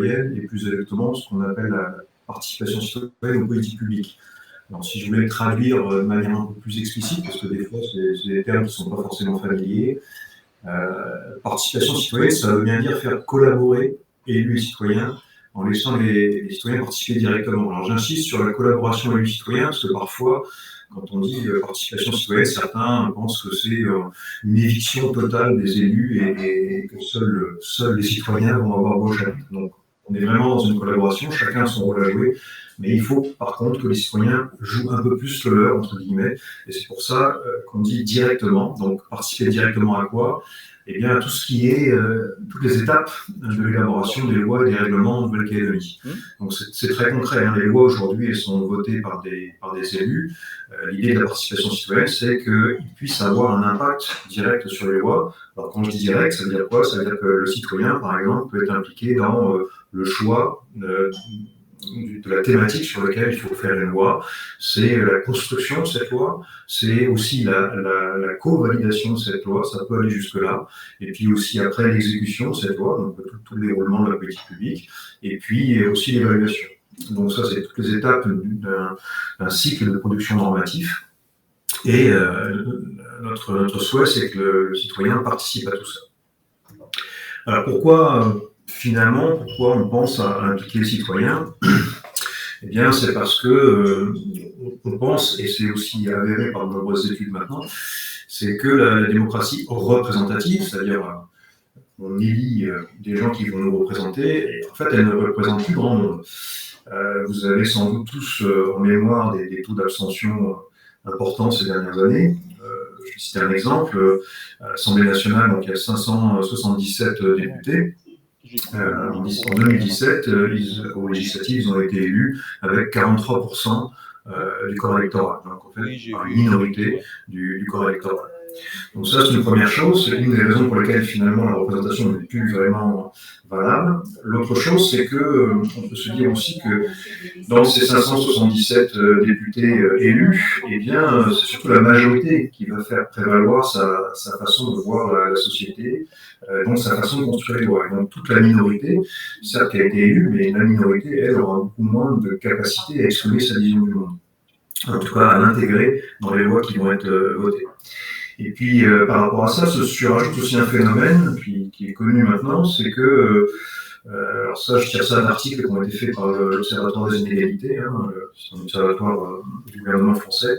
et plus exactement ce qu'on appelle la participation citoyenne aux politiques publiques. Alors, si je voulais le traduire de manière un peu plus explicite, parce que des fois, c'est des termes qui ne sont pas forcément familiers, participation citoyenne, ça veut bien dire faire collaborer élus et citoyens en laissant les citoyens participer directement. Alors, j'insiste sur la collaboration élus-citoyens, parce que parfois, quand on dit participation citoyenne, certains pensent que c'est une éviction totale des élus et que seuls les citoyens vont avoir voix au chapitre. Donc, on est vraiment dans une collaboration, chacun a son rôle à jouer, mais il faut par contre que les citoyens jouent un peu plus le leur, entre guillemets, et c'est pour ça qu'on dit directement. Donc, participer directement à quoi ? Eh bien, à tout ce qui est toutes les étapes de l'élaboration des lois et des règlements en Nouvelle-Calédonie. Donc, c'est très concret. Hein. Les lois aujourd'hui, elles sont votées par des élus. L'idée de la participation citoyenne, c'est qu'ils puissent avoir un impact direct sur les lois. Alors, quand je dis direct, ça veut dire quoi ? Ça veut dire que le citoyen, par exemple, peut être impliqué dans le choix de la thématique sur laquelle il faut faire une loi, c'est la construction de cette loi, c'est aussi la co-validation de cette loi, ça peut aller jusque-là, et puis aussi après l'exécution de cette loi, donc tout le déroulement de la politique publique, et puis aussi l'évaluation. Donc ça, c'est toutes les étapes d'un cycle de production normatif, et notre souhait, c'est que le citoyen participe à tout ça. Alors pourquoi on pense à impliquer les citoyens ? Eh bien, c'est parce que on pense, et c'est aussi avéré par de nombreuses études maintenant, c'est que la démocratie représentative, c'est-à-dire on élit des gens qui vont nous représenter, et en fait, elle ne représente plus grand monde. Vous avez sans doute tous en mémoire des taux d'abstention importants ces dernières années. Je vais citer un exemple. À l'Assemblée nationale, donc, il y a 577 députés. En 2017, aux législatives, ils ont été élus avec 43% du corps électoral. Donc, en fait, une minorité du corps électoral. Donc ça, c'est une première chose, c'est une des raisons pour lesquelles finalement la représentation n'est plus vraiment valable. L'autre chose, c'est que on peut se dire aussi que dans ces 577 députés élus, eh bien, c'est surtout la majorité qui va faire prévaloir sa façon de voir la société, donc sa façon de construire les lois. Et donc toute la minorité, certes qui a été élue, mais la minorité, elle, aura beaucoup moins de capacité à exprimer sa vision du monde. En tout cas, à l'intégrer dans les lois qui vont être votées. Et puis, par rapport à ça, se surajoute aussi un phénomène qui est connu maintenant, c'est que, alors ça, je tire ça d'un article qui a été fait par l'Observatoire des inégalités, c'est un observatoire du gouvernement français.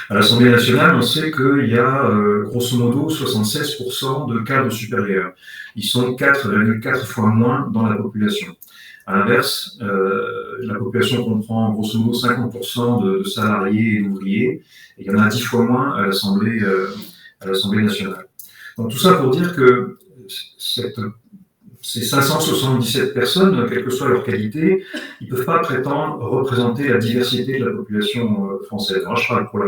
À l'Assemblée nationale, on sait qu'il y a grosso modo 76% de cadres supérieurs. Ils sont 4,4 fois moins dans la population. À l'inverse, la population comprend grosso modo 50% de salariés et d'ouvriers, et il y en a 10 fois moins à l'Assemblée nationale. Donc tout ça pour dire que ces 577 personnes, quelle que soit leur qualité, ils ne peuvent pas prétendre représenter la diversité de la population française. Alors je parle pour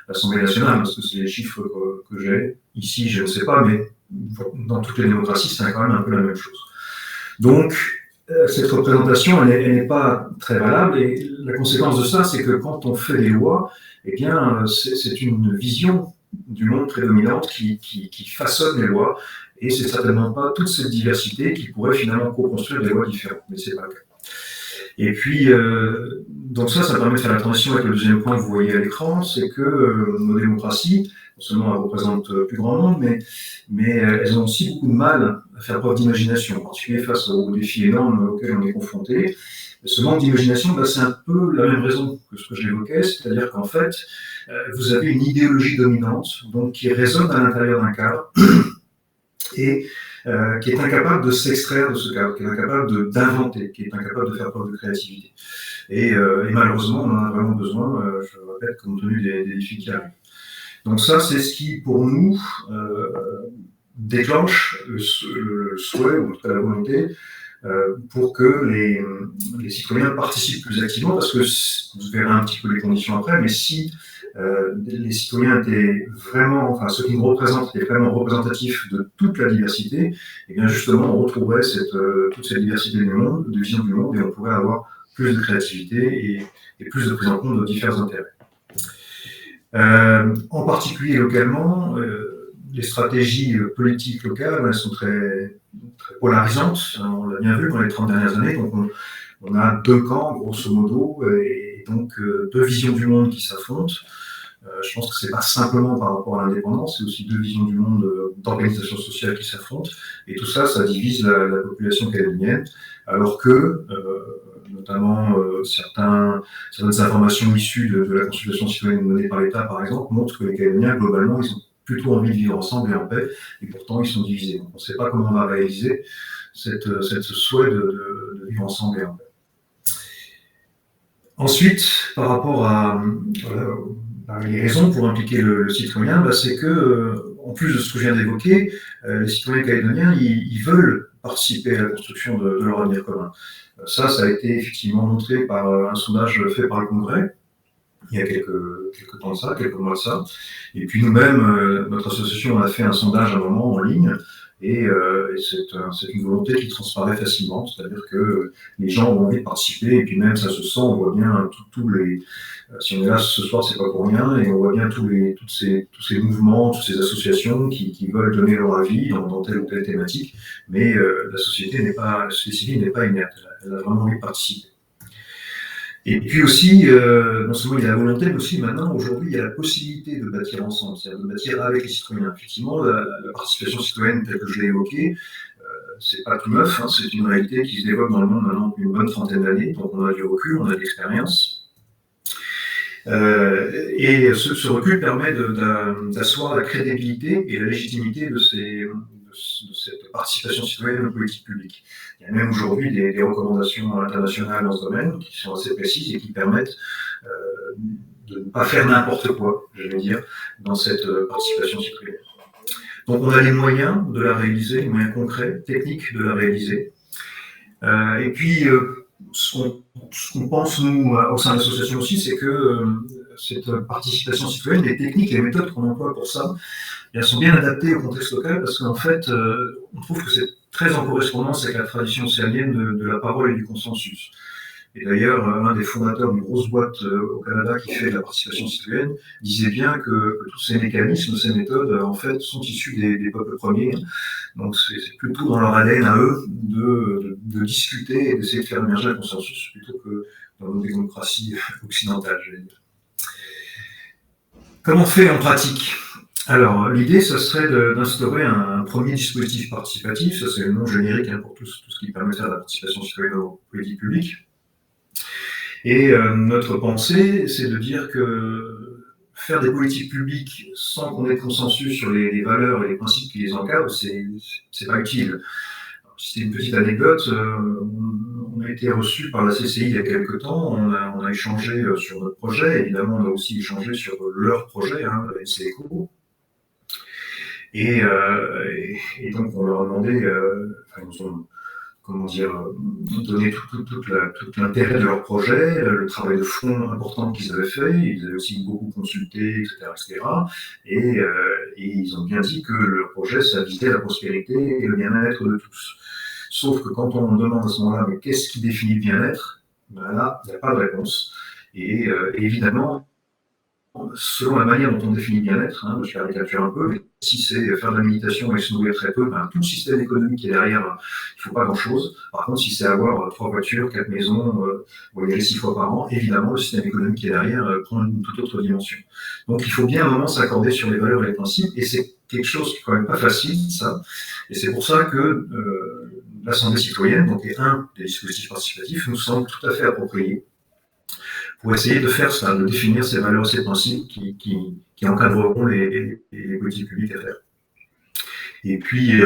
l'Assemblée nationale, parce que c'est les chiffres que j'ai. Ici, je ne sais pas, mais dans toutes les démocraties, c'est quand même un peu la même chose. Donc, cette représentation, elle n'est pas très valable, et la conséquence de ça, c'est que quand on fait des lois, eh bien, c'est une vision du monde prédominante qui façonne les lois, et c'est certainement pas toute cette diversité qui pourrait finalement co-construire des lois différentes, mais c'est pas le cas. Et puis, donc ça permet de faire la transition avec le deuxième point que vous voyez à l'écran, c'est que nos démocraties, non seulement elles représentent plus grand monde, mais elles ont aussi beaucoup de mal à faire preuve d'imagination, en particulier face aux défis énormes auxquels on est confronté. Ce manque d'imagination, c'est un peu la même raison que ce que j'évoquais, c'est-à-dire qu'en fait, vous avez une idéologie dominante, donc qui résonne à l'intérieur d'un cadre, et qui est incapable de s'extraire de ce cadre, qui est incapable d'inventer, qui est incapable de faire preuve de créativité. Et malheureusement, on en a vraiment besoin, je le répète, compte tenu des défis qui arrivent. Donc ça, c'est ce qui, pour nous, déclenche le souhait, ou en tout cas la volonté, pour que les citoyens participent plus activement, parce que vous verrez un petit peu les conditions après, mais si les citoyens étaient vraiment, enfin ceux qui nous représentent étaient vraiment représentatifs de toute la diversité, et bien justement on retrouverait toute cette diversité du monde, de vision du monde, et on pourrait avoir plus de créativité et plus de prise en compte de différents intérêts. En particulier localement, les stratégies politiques locales, elles sont très, très polarisantes. On l'a bien vu dans les 30 dernières années. Donc on a deux camps, grosso modo, et donc deux visions du monde qui s'affrontent. Je pense que c'est pas simplement par rapport à l'indépendance, c'est aussi deux visions du monde d'organisation sociale qui s'affrontent. Et tout ça, ça divise la population calédonienne, alors que, notamment certaines informations issues de la consultation citoyenne menée par l'État, par exemple, montrent que les Calédoniens, globalement, ils ont plutôt envie de vivre ensemble et en paix, et pourtant ils sont divisés. Donc on ne sait pas comment on va réaliser cette souhait de vivre ensemble et en paix. Ensuite, par rapport à les raisons pour impliquer le citoyen, c'est que, en plus de ce que je viens d'évoquer, les citoyens calédoniens, ils veulent participer à la construction de leur avenir commun. Ça a été effectivement montré par un sondage fait par le Congrès, il y a quelques temps de ça, quelques mois de ça. Et puis nous-mêmes, notre association a fait un sondage à un moment en ligne, et c'est une volonté qui transparaît facilement, c'est-à-dire que les gens ont envie de participer, et puis même ça se sent, on voit bien tous les... Si on est là ce soir, c'est pas pour rien, et on voit bien tous ces mouvements, toutes ces associations qui veulent donner leur avis dans telle ou telle thématique, mais la société civile n'est pas inerte, elle a vraiment envie de participer. Et puis aussi, non seulement il y a la volonté, mais aussi maintenant, aujourd'hui, il y a la possibilité de bâtir ensemble, c'est-à-dire de bâtir avec les citoyens. Effectivement, la participation citoyenne, telle que je l'ai évoquée, c'est pas tout neuf, hein, c'est une réalité qui se développe dans le monde maintenant depuis une bonne trentaine d'années, donc on a du recul, on a de l'expérience. Et ce recul permet d'asseoir la crédibilité et la légitimité de cette participation citoyenne aux politiques publiques. Il y a même aujourd'hui des recommandations internationales dans ce domaine qui sont assez précises et qui permettent de ne pas faire n'importe quoi, je vais dire, dans cette participation citoyenne. Donc on a les moyens de la réaliser, les moyens concrets, techniques de la réaliser. Et puis, ce qu'on pense, nous, au sein de l'association aussi, c'est que cette participation citoyenne, les techniques, les méthodes qu'on emploie pour ça, elles sont bien adaptées au contexte local parce qu'en fait, on trouve que c'est très en correspondance avec la tradition océanienne de la parole et du consensus. Et d'ailleurs, un des fondateurs d'une grosse boîte au Canada qui fait de la participation citoyenne disait bien que tous ces mécanismes, ces méthodes, en fait, sont issus des peuples premiers. Donc c'est plutôt dans leur ADN à eux de discuter et d'essayer de faire émerger le consensus plutôt que dans nos démocraties occidentales, je vais dire. Comment on fait en pratique ? Alors, l'idée, ça serait d'instaurer un premier dispositif participatif, ça c'est le nom générique pour tout ce qui permet de faire la participation citoyenne aux politiques publiques. Et notre pensée, c'est de dire que faire des politiques publiques sans qu'on ait de consensus sur les valeurs et les principes qui les encadrent, c'est pas utile. C'est une petite anecdote, on a été reçu par la CCI il y a quelques temps, on a échangé sur notre projet, évidemment on a aussi échangé sur leur projet, la NCECO. Et donc on leur a demandé, ils nous ont, donné tout l'intérêt de leur projet, le travail de fond important qu'ils avaient fait, ils avaient aussi beaucoup consulté, etc. Et ils ont bien dit que leur projet, ça visait la prospérité et le bien-être de tous. Sauf que quand on demande à ce moment-là, mais qu'est-ce qui définit le bien-être ? Là, il n'y a pas de réponse. Et évidemment, selon la manière dont on définit bien-être, je caricature un peu, mais si c'est faire de la méditation et se nourrir très peu, tout le système économique qui est derrière, il ne faut pas grand-chose. Par contre, si c'est avoir 3 voitures, 4 maisons, voyager 6 fois par an, évidemment, le système économique qui est derrière prend une toute autre dimension. Donc il faut bien à un moment s'accorder sur les valeurs et les principes, et c'est quelque chose qui est quand même pas facile, ça. Et c'est pour ça que l'Assemblée citoyenne, donc est un des dispositifs participatifs, nous semble tout à fait approprié pour essayer de faire ça, de définir ces valeurs et ces principes qui encadreront les politiques publiques à faire. Et puis,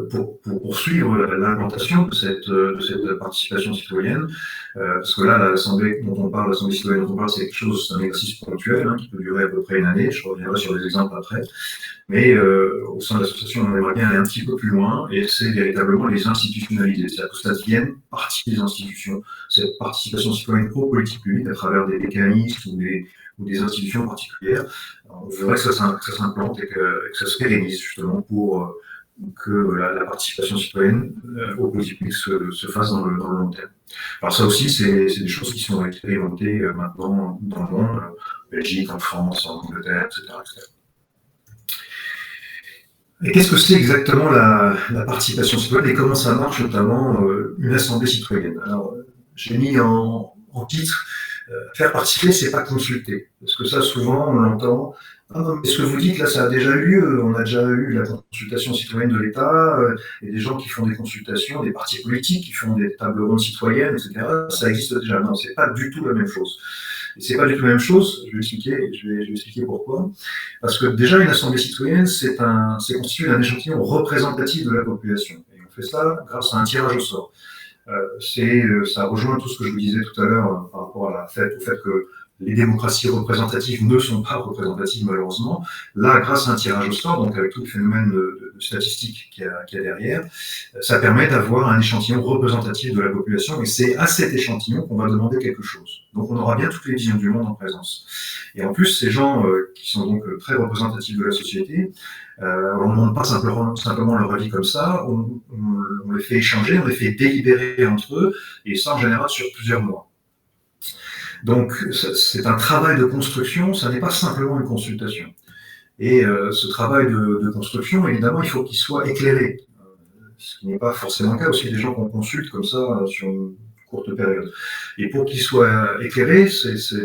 pour poursuivre l'implantation de cette participation citoyenne, parce que là, l'Assemblée dont on parle, l'Assemblée citoyenne dont on parle, c'est quelque chose, c'est un exercice ponctuel qui peut durer à peu près une année, je reviendrai sur les exemples après, mais au sein de l'association, on aimerait bien aller un petit peu plus loin, et c'est véritablement les institutionnaliser, c'est-à-dire que ça devienne partie des institutions, cette participation citoyenne aux politiques publiques à travers des mécanismes ou des institutions particulières. On voudrait que ça s'implante et que ça se pérennise justement pour que la participation citoyenne aux politiques publiques se fasse dans le long terme. Alors ça aussi, c'est des choses qui sont expérimentées maintenant dans le monde, en Belgique, en France, en Angleterre, etc. Et qu'est-ce que c'est exactement la participation citoyenne et comment ça marche, notamment une assemblée citoyenne? Alors, j'ai mis en titre faire participer, c'est pas consulter. Parce que ça, souvent, on l'entend. Ah non, mais ce que vous dites là, ça a déjà eu lieu. On a déjà eu la consultation citoyenne de l'État, et des gens qui font des consultations, des partis politiques qui font des tables rondes citoyennes, etc. Ça existe déjà. Non, c'est pas du tout la même chose. Et c'est pas du tout la même chose. Je vais expliquer pourquoi. Parce que déjà, une assemblée citoyenne, c'est constitué d'un échantillon représentatif de la population. Et on fait ça grâce à un tirage au sort. Ça rejoint tout ce que je vous disais tout à l'heure par rapport au fait que les démocraties représentatives ne sont pas représentatives malheureusement. Là, grâce à un tirage au sort, donc avec tout le phénomène de statistique qu'il y a derrière, ça permet d'avoir un échantillon représentatif de la population et c'est à cet échantillon qu'on va demander quelque chose. Donc on aura bien toutes les visions du monde en présence. Et en plus, ces gens qui sont donc très représentatifs de la société, on ne demande pas simplement leur avis comme ça, on les fait échanger, on les fait délibérer entre eux, et ça en général sur plusieurs mois. Donc c'est un travail de construction, ça n'est pas simplement une consultation. Et ce travail de construction, évidemment, il faut qu'il soit éclairé, ce qui n'est pas forcément le cas aussi des gens qu'on consulte comme ça sur une courte période. Et pour qu'il soit éclairé,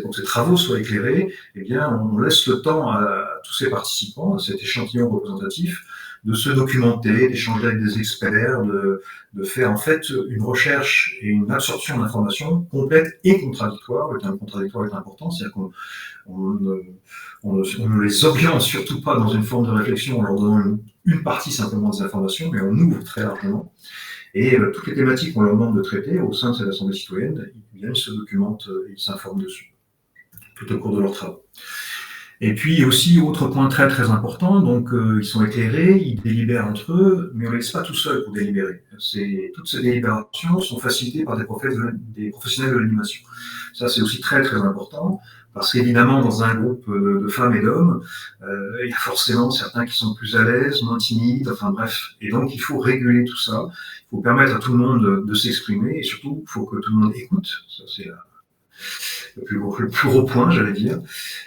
pour que ces travaux soient éclairés, eh bien, on laisse le temps à tous ces participants, à cet échantillon représentatif, de se documenter, d'échanger avec des experts, de faire en fait une recherche et une absorption d'informations complète et contradictoire. Le terme contradictoire est important, c'est-à-dire qu'on ne les oriente surtout pas dans une forme de réflexion en leur donnant une partie simplement des informations, mais on ouvre très largement. Et toutes les thématiques qu'on leur demande de traiter au sein de cette assemblée citoyenne, ils se documentent, ils s'informent dessus, tout au cours de leurs travaux. Et puis aussi, autre point très très important, donc ils sont éclairés, ils délibèrent entre eux, mais on ne les laisse pas tout seuls pour délibérer. Toutes ces délibérations sont facilitées par des professionnels de l'animation. Ça, c'est aussi très très important, parce qu'évidemment, dans un groupe de femmes et d'hommes, il y a forcément certains qui sont plus à l'aise, moins timides, enfin bref. Et donc, il faut réguler tout ça, il faut permettre à tout le monde de s'exprimer, et surtout, il faut que tout le monde écoute. Ça, c'est le plus gros point, j'allais dire.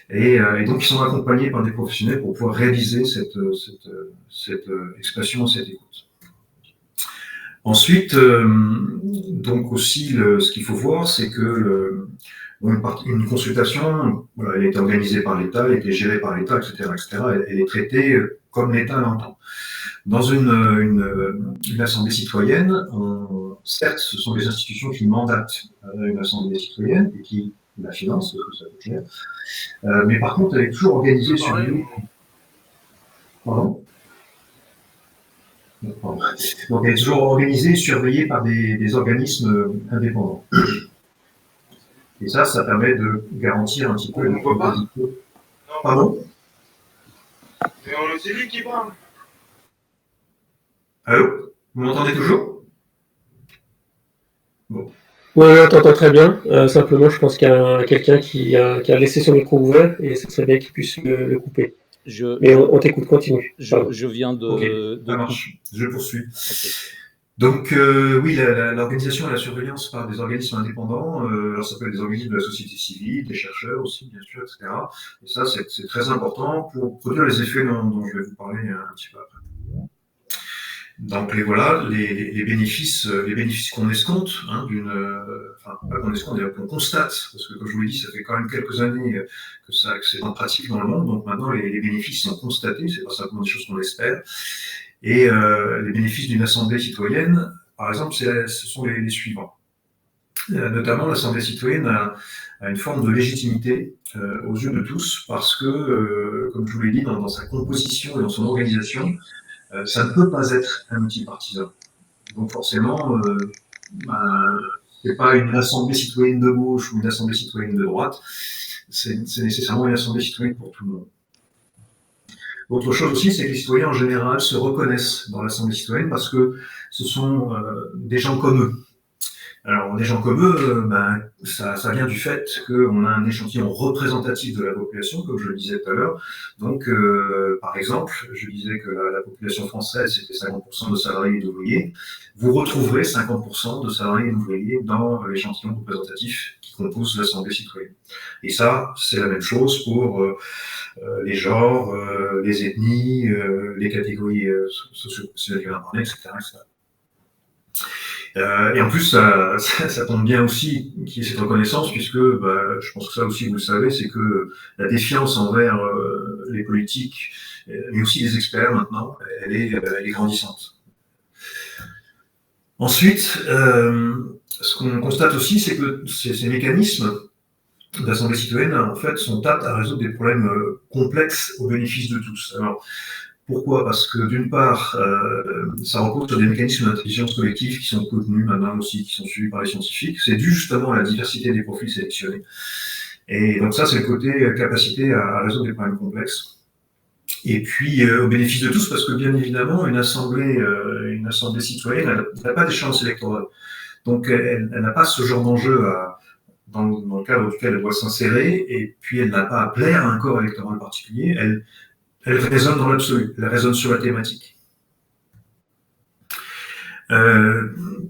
Et donc, ils sont accompagnés par des professionnels pour pouvoir réaliser cette expression, cette écoute. Ensuite, donc aussi, ce qu'il faut voir, c'est que une consultation, voilà, elle est organisée par l'État, elle est gérée par l'État, etc., etc. Elle est traitée comme l'État l'entend. Dans une assemblée citoyenne, certes, ce sont les institutions qui mandatent une assemblée citoyenne et qui la finance, parce que ça peut faire. Mais par contre, elle est toujours organisée sur une... Pardon ? Donc, elle est toujours organisée et surveillée par des organismes indépendants. Et ça permet de garantir un petit peu... On ne voit pas ? Pardon ? Mais c'est lui qui parle. Allô ? Vous m'entendez toujours ? Bon. Oui, on t'entend très bien. Simplement, je pense qu'il y a quelqu'un qui a laissé son micro ouvert et ce serait bien qu'il puisse le couper. Mais on t'écoute, continue. Je viens de... Ok, ça marche. Je poursuis. Okay. Donc, oui, l'organisation et la surveillance par des organismes indépendants, alors ça peut être des organismes de la société civile, des chercheurs aussi, bien sûr, etc. Et ça, c'est très important pour produire les effets dont je vais vous parler un petit peu après. Donc voilà, les bénéfices qu'on escompte, hein, pas qu'on escompte, d'ailleurs qu'on constate, parce que comme je vous l'ai dit, ça fait quand même quelques années que c'est en pratique dans le monde, donc maintenant les bénéfices sont constatés, c'est pas simplement des choses qu'on espère. Et les bénéfices d'une assemblée citoyenne, par exemple, ce sont les suivants. Notamment, l'assemblée citoyenne a une forme de légitimité aux yeux de tous, parce que, comme je vous l'ai dit, dans sa composition et dans son organisation, ça ne peut pas être un outil partisan. Donc forcément, c'est pas une assemblée citoyenne de gauche ou une assemblée citoyenne de droite, c'est nécessairement une assemblée citoyenne pour tout le monde. Autre chose aussi, c'est que les citoyens en général se reconnaissent dans l'assemblée citoyenne parce que ce sont des gens comme eux. Alors, des gens comme eux, ça vient du fait qu'on a un échantillon représentatif de la population, comme je le disais tout à l'heure. Donc, par exemple, je disais que la population française, c'était 50% de salariés et d'ouvriers. Vous retrouverez 50% de salariés et d'ouvriers dans l'échantillon représentatif qui composent l'Assemblée citoyenne. Et ça, c'est la même chose pour les genres, les ethnies, les catégories socio-culturelles, etc., etc. Et en plus, ça tombe bien aussi qu'il y ait cette reconnaissance, puisque je pense que ça aussi vous le savez, c'est que la défiance envers les politiques, mais aussi les experts maintenant, elle est grandissante. Ensuite, ce qu'on constate aussi, c'est que ces mécanismes d'assemblée citoyenne, en fait, sont aptes à résoudre des problèmes complexes au bénéfice de tous. Alors, pourquoi? Parce que d'une part, ça repose sur des mécanismes d'intelligence collective qui sont connus maintenant aussi, qui sont suivis par les scientifiques. C'est dû justement à la diversité des profils sélectionnés. Et donc ça, c'est le côté capacité à résoudre des problèmes complexes. Et puis au bénéfice de tous, parce que bien évidemment, une assemblée citoyenne, elle n'a pas d'échéance électorale. Donc elle n'a pas ce genre d'enjeu dans le cadre duquel elle doit s'insérer, et puis elle n'a pas à plaire à un corps électoral particulier. Elle résonne dans l'absolu, elle résonne sur la thématique.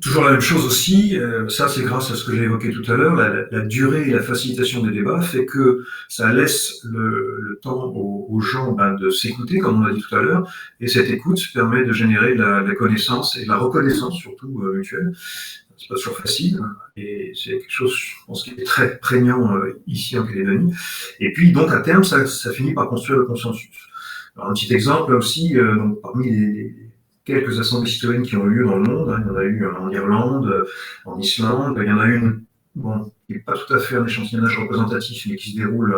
Toujours la même chose aussi, ça c'est grâce à ce que j'ai évoqué tout à l'heure, la durée et la facilitation des débats fait que ça laisse le temps aux gens de s'écouter, comme on l'a dit tout à l'heure, et cette écoute permet de générer de la connaissance et de la reconnaissance surtout mutuelle. C'est pas toujours facile, et c'est quelque chose, je pense, qui est très prégnant ici en Calédonie. Et puis donc à terme, ça finit par construire le consensus. Alors, un petit exemple aussi, donc, parmi les quelques assemblées citoyennes qui ont eu lieu dans le monde, il y en a eu en Irlande, en Islande, il y en a une, qui n'est pas tout à fait un échantillonnage représentatif, mais qui se déroule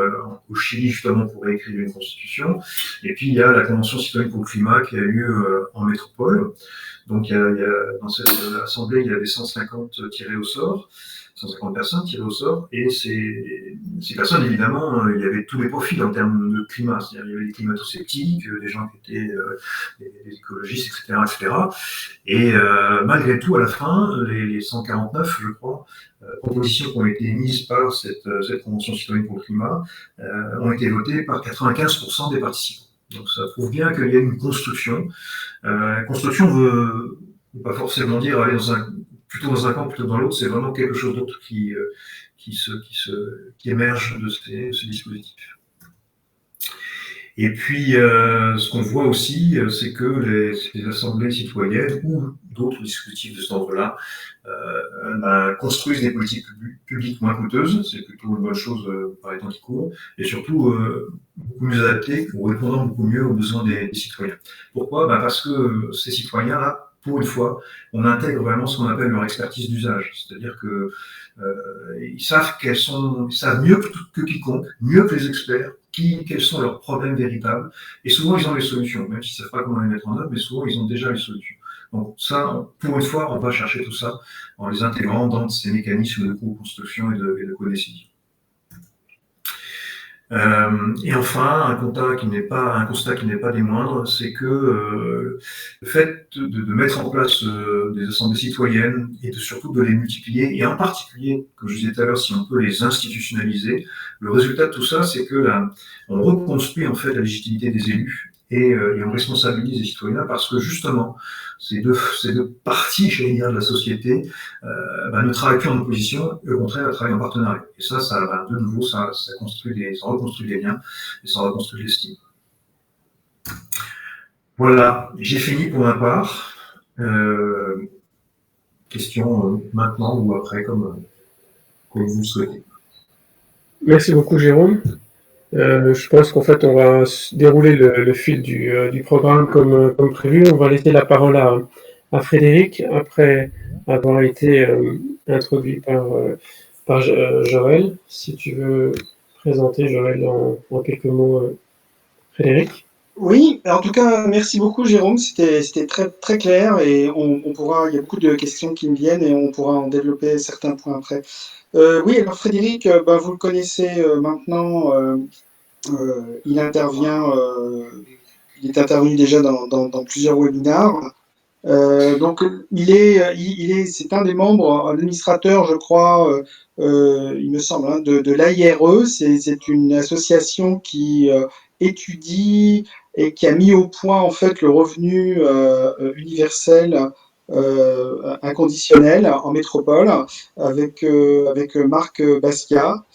au Chili justement pour réécrire une constitution. Et puis il y a la Convention citoyenne pour le climat qui a eu lieu en métropole. Donc dans cette assemblée, il y avait 150 tirés au sort. 150 personnes tirées au sort, et ces personnes, évidemment, il y avait tous les profils en termes de climat, c'est-à-dire il y avait des climato-sceptiques, des gens qui étaient des écologistes, etc., etc. Et malgré tout, à la fin, les 149, je crois, propositions qui ont été émises par cette Convention citoyenne pour le climat ont été votées par 95% des participants. Donc ça prouve bien qu'il y a une construction. Construction veut pas forcément dire aller plutôt dans un camp, plutôt dans l'autre, c'est vraiment quelque chose d'autre qui émerge de ces dispositifs. Et puis, ce qu'on voit aussi, c'est que ces assemblées citoyennes ou d'autres dispositifs de cet ordre-là construisent des politiques publiques moins coûteuses, c'est plutôt une bonne chose par les temps qui courent, et surtout beaucoup mieux adaptées ou répondant beaucoup mieux aux besoins des citoyens. Pourquoi? Parce que ces citoyens-là, pour une fois, on intègre vraiment ce qu'on appelle leur expertise d'usage. C'est-à-dire que ils savent mieux que quiconque, mieux que les experts, quels sont leurs problèmes véritables. Et souvent, ils ont les solutions, même s'ils ne savent pas comment les mettre en œuvre, mais souvent, ils ont déjà les solutions. Donc ça, pour une fois, on va chercher tout ça en les intégrant dans ces mécanismes de co-construction et de co-décision. Et enfin, un constat qui n'est pas des moindres, c'est que le fait de mettre en place des assemblées citoyennes et surtout de les multiplier, et en particulier, comme je disais tout à l'heure, si on peut les institutionnaliser, le résultat de tout ça, c'est que on reconstruit en fait la légitimité des élus et on responsabilise les citoyens parce que justement, ces deux parties, j'allais dire, de la société ne travaillent plus en opposition, et au contraire, elles travaillent en partenariat. Et ça de nouveau, ça reconstruit des liens et ça reconstruit l'estime. Voilà, j'ai fini pour ma part. Question maintenant ou après, comme vous le souhaitez. Merci beaucoup, Jérôme. Je pense qu'en fait, on va dérouler le fil du programme comme prévu. On va laisser la parole à Frédéric, après avoir été introduit par Joël. Si tu veux présenter Joël en quelques mots, Frédéric. Oui, en tout cas, merci beaucoup, Jérôme. C'était très, très clair et il y a beaucoup de questions qui me viennent et on pourra en développer certains points après. Oui, alors Frédéric, vous le connaissez maintenant. Il est intervenu déjà dans plusieurs webinars. Donc, c'est un des membres, un administrateur, je crois, il me semble, de l'AIRE. C'est une association qui étudie et qui a mis au point en fait le revenu universel inconditionnel en métropole avec Marc Basquiat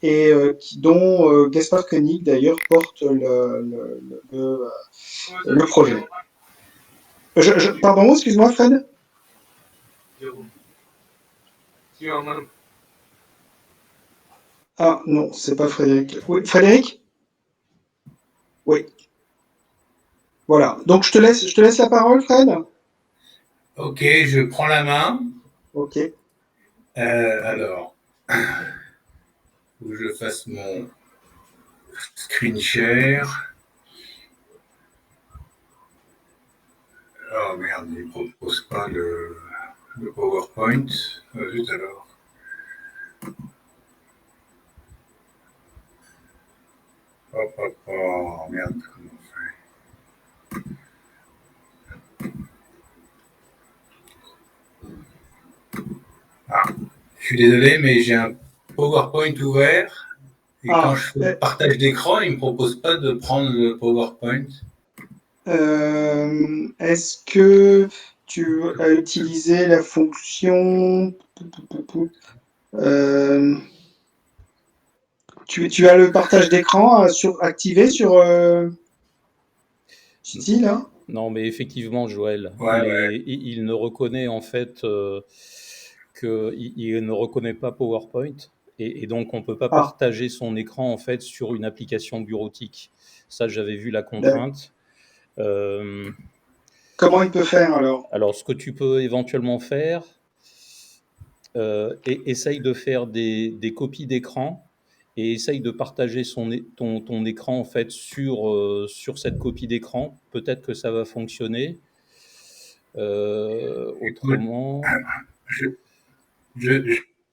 et dont Gaspard Koenig d'ailleurs porte le projet. Pardon, excuse-moi Fred. Ah non, c'est pas Frédéric. Oui, Frédéric? Oui. Voilà. Donc je te laisse la parole, Fred. Ok, je prends la main. Ok. Alors, faut que je fasse mon screen share. Oh merde, il ne propose pas le PowerPoint. Zut alors. Hop, hop, oh merde, comment on fait? Ah, je suis désolé, mais j'ai un PowerPoint ouvert. Et quand je fais le partage d'écran, il ne me propose pas de prendre le PowerPoint. Est-ce que tu as utilisé la fonction tu as le partage d'écran activé sur City là? Non, mais effectivement, Joël, Ouais. il ne reconnaît en fait qu'il ne reconnaît pas PowerPoint et donc on ne peut pas partager son écran en fait sur une application bureautique. Ça, j'avais vu la contrainte. Comment il peut faire alors? Alors, ce que tu peux éventuellement faire, essaye de faire des copies d'écran et essaye de partager ton écran en fait sur cette copie d'écran. Peut-être que ça va fonctionner. Autrement, je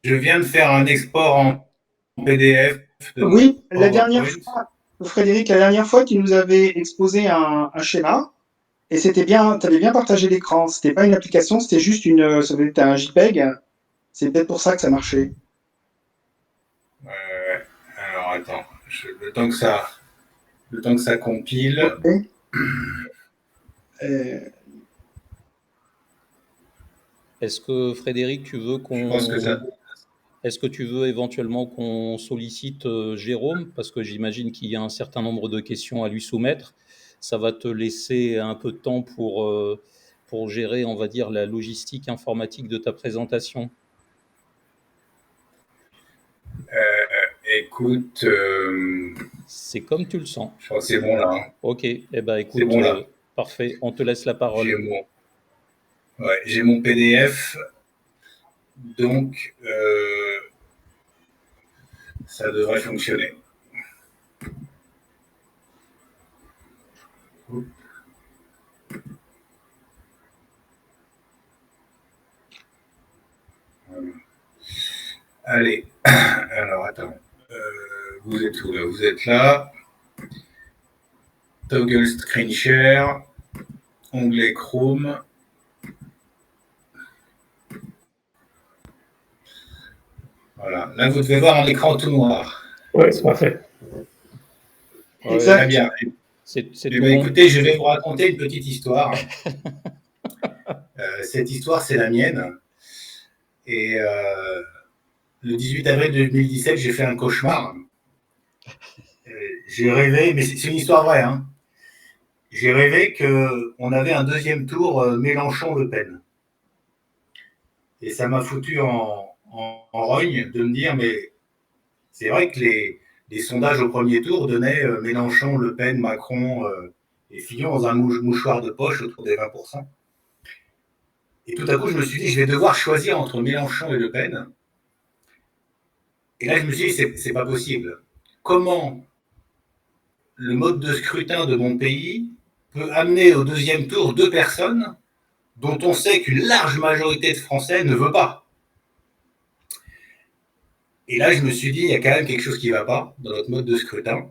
viens de faire un export en PDF. Oui, la dernière fois, Frédéric, la dernière fois, tu nous avais exposé un schéma et c'était bien, tu avais bien partagé l'écran. C'était pas une application, c'était juste ça devait être un JPEG. C'est peut-être pour ça que ça marchait. Alors attends, le temps que ça compile. Okay. Est-ce que Frédéric, tu veux Est-ce que tu veux éventuellement qu'on sollicite Jérôme? Parce que j'imagine qu'il y a un certain nombre de questions à lui soumettre. Ça va te laisser un peu de temps pour gérer, on va dire, la logistique informatique de ta présentation. Écoute, c'est comme tu le sens. Je crois que c'est bon là. Hein. Ok, eh ben écoute, bon, parfait, on te laisse la parole. J'ai mon PDF, donc ça devrait fonctionner. Allez, alors attends. Vous êtes où là? Vous êtes là. Toggle Screen Share. Onglet Chrome. Voilà. Là, vous devez voir un écran tout noir. Oui, c'est parfait. Exact. Très bien. Écoutez, je vais vous raconter une petite histoire. Cette histoire, c'est la mienne. Et le 18 avril 2017, j'ai fait un cauchemar. J'ai rêvé, mais c'est une histoire vraie. Hein. J'ai rêvé qu'on avait un deuxième tour Mélenchon-Le Pen. Et ça m'a foutu en rogne de me dire, mais c'est vrai que les sondages au premier tour donnaient Mélenchon, Le Pen, Macron et Fillon dans un mouchoir de poche autour des 20%. Et tout à coup, je me suis dit, je vais devoir choisir entre Mélenchon et Le Pen. Et là, je me suis dit, c'est pas possible. Comment le mode de scrutin de mon pays peut amener au deuxième tour deux personnes dont on sait qu'une large majorité de Français ne veut pas. Et là, je me suis dit, il y a quand même quelque chose qui ne va pas dans notre mode de scrutin.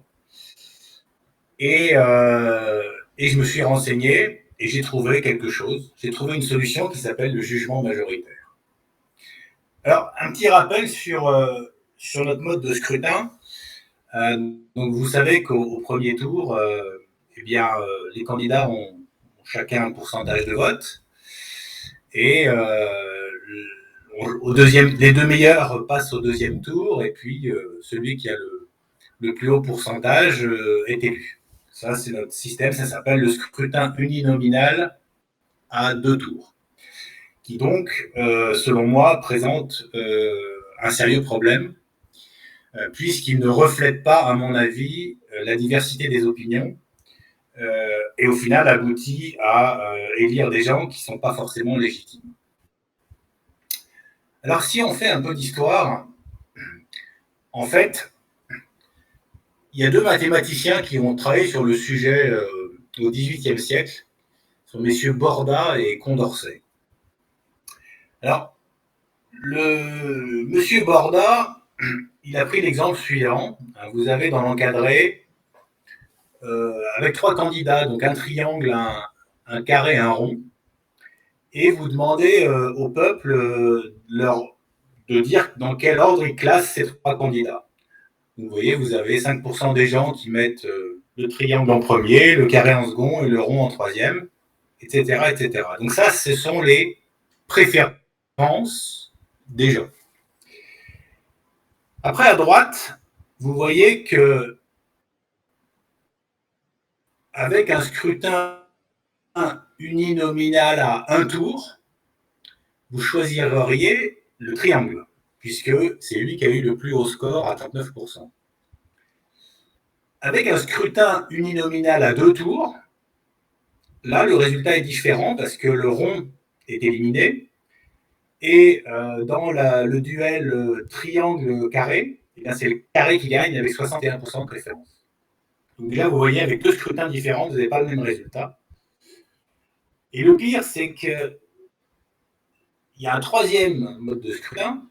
Et je me suis renseigné et j'ai trouvé quelque chose. J'ai trouvé une solution qui s'appelle le jugement majoritaire. Alors, un petit rappel sur notre mode de scrutin. Donc, vous savez qu'au premier tour, les candidats ont chacun un pourcentage de vote. Et les deux meilleurs passent au deuxième tour, et puis celui qui a le plus haut pourcentage est élu. Ça, c'est notre système, ça s'appelle le scrutin uninominal à 2 tours, qui donc, selon moi, présente un sérieux problème, puisqu'il ne reflète pas, à mon avis, la diversité des opinions, et au final aboutit à élire des gens qui ne sont pas forcément légitimes. Alors, si on fait un peu d'histoire, en fait, il y a deux mathématiciens qui ont travaillé sur le sujet au XVIIIe siècle, sont messieurs Borda et Condorcet. Alors, monsieur Borda, il a pris l'exemple suivant. Vous avez dans l'encadré, avec 3 candidats, donc un triangle, un carré, un rond, et vous demandez au peuple de dire dans quel ordre il classe ces 3 candidats. Vous voyez, vous avez 5% des gens qui mettent le triangle en premier, le carré en second et le rond en troisième, etc., etc. Donc ça, ce sont les préférences des gens. Après, à droite, vous voyez que avec un scrutin uninominal à 1 tour, vous choisiriez le triangle, puisque c'est lui qui a eu le plus haut score à 39%. Avec un scrutin uninominal à 2 tours, là, le résultat est différent parce que le rond est éliminé. Et dans le duel triangle-carré, c'est le carré qui gagne avec 61% de préférence. Donc là, vous voyez, avec 2 scrutins différents, vous n'avez pas le même résultat. Et le pire, c'est qu'il y a un 3e mode de scrutin.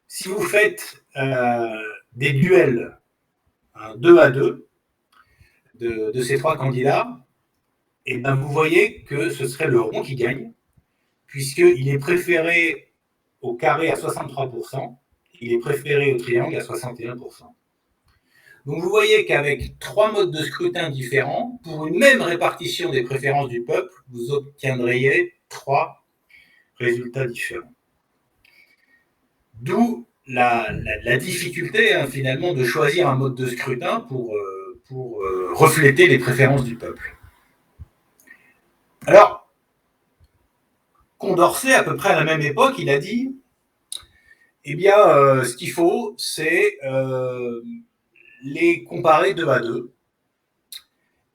Si vous faites des duels 2 à 2 de ces 3 candidats, et ben vous voyez que ce serait le rond qui gagne, puisqu'il est préféré au carré à 63%, il est préféré au triangle à 61%. Donc vous voyez qu'avec 3 modes de scrutin différents, pour une même répartition des préférences du peuple, vous obtiendriez 3 résultats différents. D'où la difficulté, finalement, de choisir un mode de scrutin pour refléter les préférences du peuple. Alors, Condorcet, à peu près à la même époque, il a dit, eh bien, ce qu'il faut, c'est les comparer 2 à 2.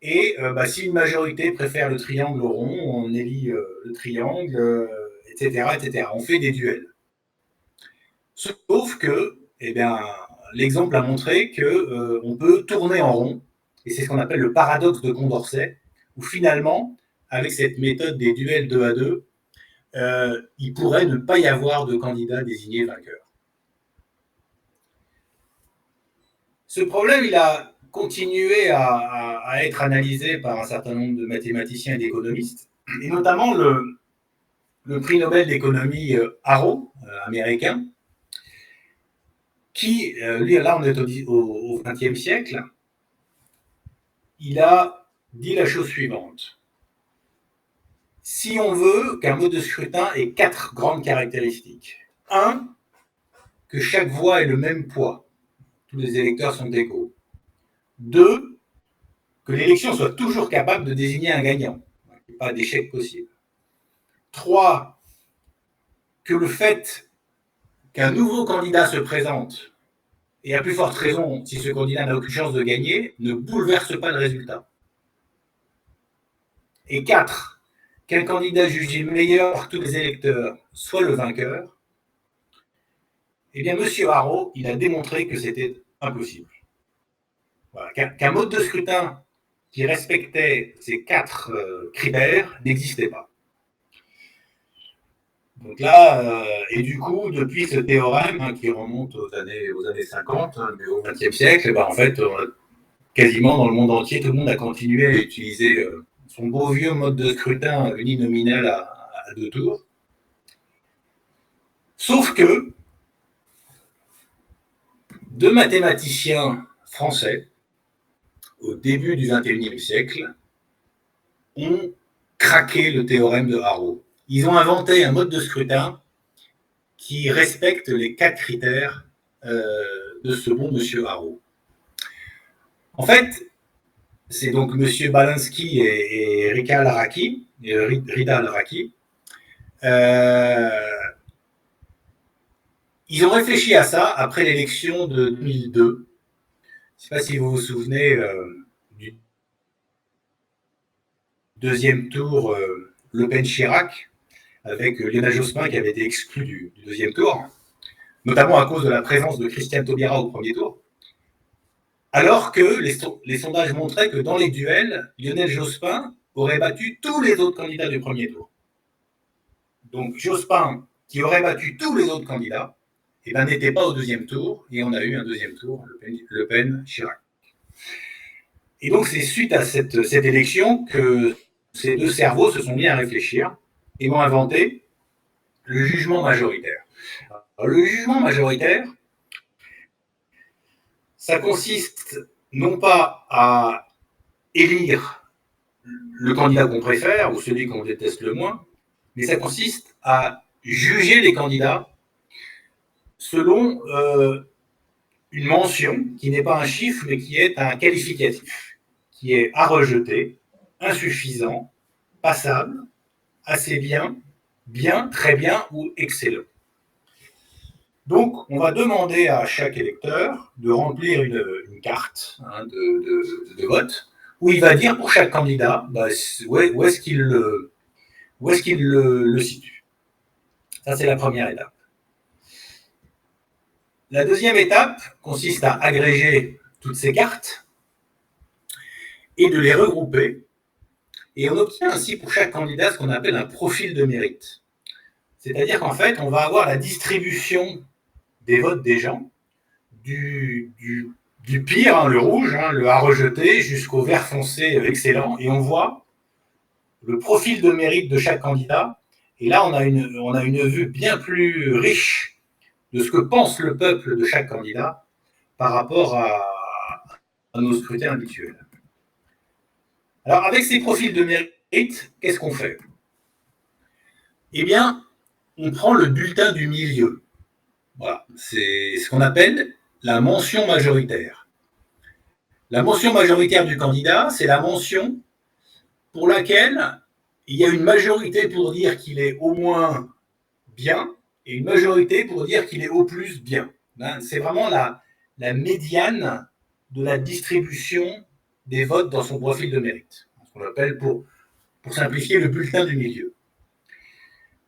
Et si une majorité préfère le triangle au rond, on élit le triangle, etc., etc. On fait des duels. Sauf que, l'exemple a montré qu'on peut tourner en rond, et c'est ce qu'on appelle le paradoxe de Condorcet, où finalement, avec cette méthode des duels 2 à 2, il pourrait ne pas y avoir de candidat désigné vainqueur. Ce problème, il a continué à être analysé par un certain nombre de mathématiciens et d'économistes, et notamment le prix Nobel d'économie Arrow, américain, qui, lui, là on est au XXe siècle, il a dit la chose suivante. Si on veut qu'un mode de scrutin ait 4 grandes caractéristiques. 1, que chaque voix ait le même poids. Tous les électeurs sont égaux. 2, que l'élection soit toujours capable de désigner un gagnant. Il n'y a pas d'échec possible. 3, que le fait qu'un nouveau candidat se présente, et à plus forte raison, si ce candidat n'a aucune chance de gagner, ne bouleverse pas le résultat. Et 4, qu'un candidat jugé meilleur par tous les électeurs soit le vainqueur. Eh bien, M. Arrow, il a démontré que c'était impossible. Voilà, qu'un mode de scrutin qui respectait ces 4 critères n'existait pas. Donc là, et du coup, depuis ce théorème qui remonte aux années 50, mais au XXe siècle, en fait, quasiment dans le monde entier, tout le monde a continué à utiliser son beau vieux mode de scrutin uninominal à 2 tours. Sauf que 2 mathématiciens français, au début du XXIe siècle, ont craqué le théorème de Arrow. ils ont inventé un mode de scrutin qui respecte les 4 critères de ce bon monsieur Haro. En fait, c'est donc monsieur Balinsky et Rida Al-Raki. Ils ont réfléchi à ça après l'élection de 2002. Je ne sais pas si vous vous souvenez du deuxième tour Le Pen-Chirac, avec Lionel Jospin qui avait été exclu du deuxième tour, notamment à cause de la présence de Christiane Taubira au premier tour, alors que les sondages montraient que dans les duels, Lionel Jospin aurait battu tous les autres candidats du premier tour. Donc Jospin, qui aurait battu tous les autres candidats, eh ben, n'était pas au deuxième tour, et on a eu un deuxième tour, Le Pen-Chirac. Et donc c'est suite à cette élection que ces deux cerveaux se sont mis à réfléchir et ont inventé le jugement majoritaire. Alors, le jugement majoritaire, ça consiste non pas à élire le candidat qu'on préfère ou celui qu'on déteste le moins, mais ça consiste à juger les candidats selon une mention qui n'est pas un chiffre, mais qui est un qualificatif, qui est à rejeter, insuffisant, passable, assez bien, bien, très bien ou excellent. Donc, on va demander à chaque électeur de remplir une carte de vote où il va dire pour chaque candidat où est-ce qu'il le situe. Ça, c'est la première étape. La deuxième étape consiste à agréger toutes ces cartes et de les regrouper. Et on obtient ainsi pour chaque candidat ce qu'on appelle un profil de mérite. C'est-à-dire qu'en fait, on va avoir la distribution des votes des gens, du pire, le rouge, le à rejeter, jusqu'au vert foncé excellent, et on voit le profil de mérite de chaque candidat. Et là, on a une vue bien plus riche de ce que pense le peuple de chaque candidat par rapport à nos scrutins habituels. Alors, avec ces profils de mérite, qu'est-ce qu'on fait? Eh bien, on prend le bulletin du milieu. Voilà, c'est ce qu'on appelle la mention majoritaire. La mention majoritaire du candidat, c'est la mention pour laquelle il y a une majorité pour dire qu'il est au moins bien et une majorité pour dire qu'il est au plus bien. C'est vraiment la médiane de la distribution des votes dans son profil de mérite. Ce qu'on appelle, pour simplifier, le bulletin du milieu.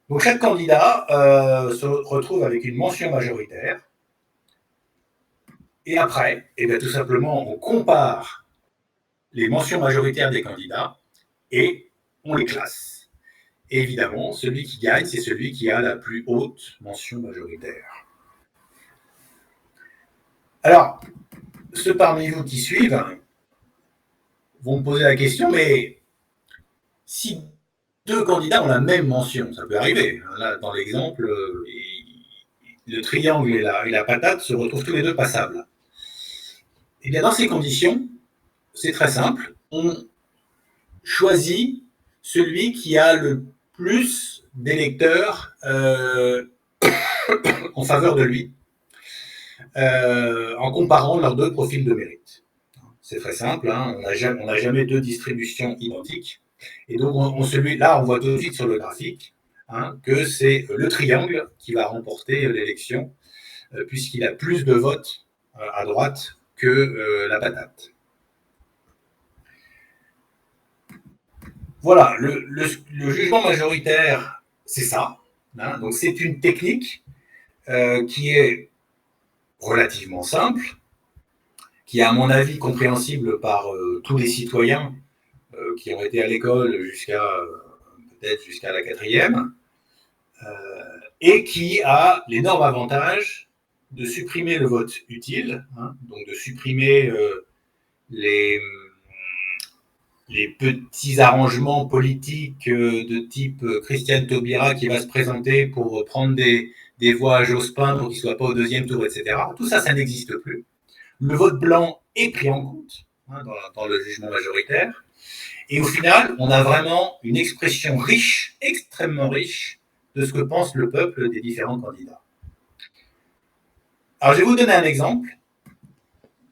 Donc chaque candidat se retrouve avec une mention majoritaire. Et après, tout simplement, on compare les mentions majoritaires des candidats et on les classe. Et évidemment, celui qui gagne, c'est celui qui a la plus haute mention majoritaire. Alors, ceux parmi vous qui suivent vont me poser la question, mais si deux candidats ont la même mention, ça peut arriver. Là, dans l'exemple, le triangle et la patate se retrouvent tous les deux passables. Et bien, dans ces conditions, c'est très simple. On choisit celui qui a le plus d'électeurs en faveur de lui, en comparant leurs deux profils de mérite. C'est très simple, on n'a jamais deux distributions identiques. Et donc, là, on voit tout de suite sur le graphique que c'est le triangle qui va remporter l'élection, puisqu'il a plus de votes à droite que la patate. Voilà, le jugement majoritaire, c'est ça. Donc, c'est une technique qui est relativement simple, qui est, à mon avis, compréhensible par tous les citoyens qui ont été à l'école peut-être jusqu'à la 4e, et qui a l'énorme avantage de supprimer le vote utile, donc de supprimer les petits arrangements politiques de type Christiane Taubira qui va se présenter pour prendre des voix à Jospin pour qu'il ne soit pas au deuxième tour, etc. Tout ça, ça n'existe plus. Le vote blanc est pris en compte. hein, dans le jugement majoritaire. Et au final, on a vraiment une expression riche, extrêmement riche, de ce que pense le peuple des différents candidats. Alors, je vais vous donner un exemple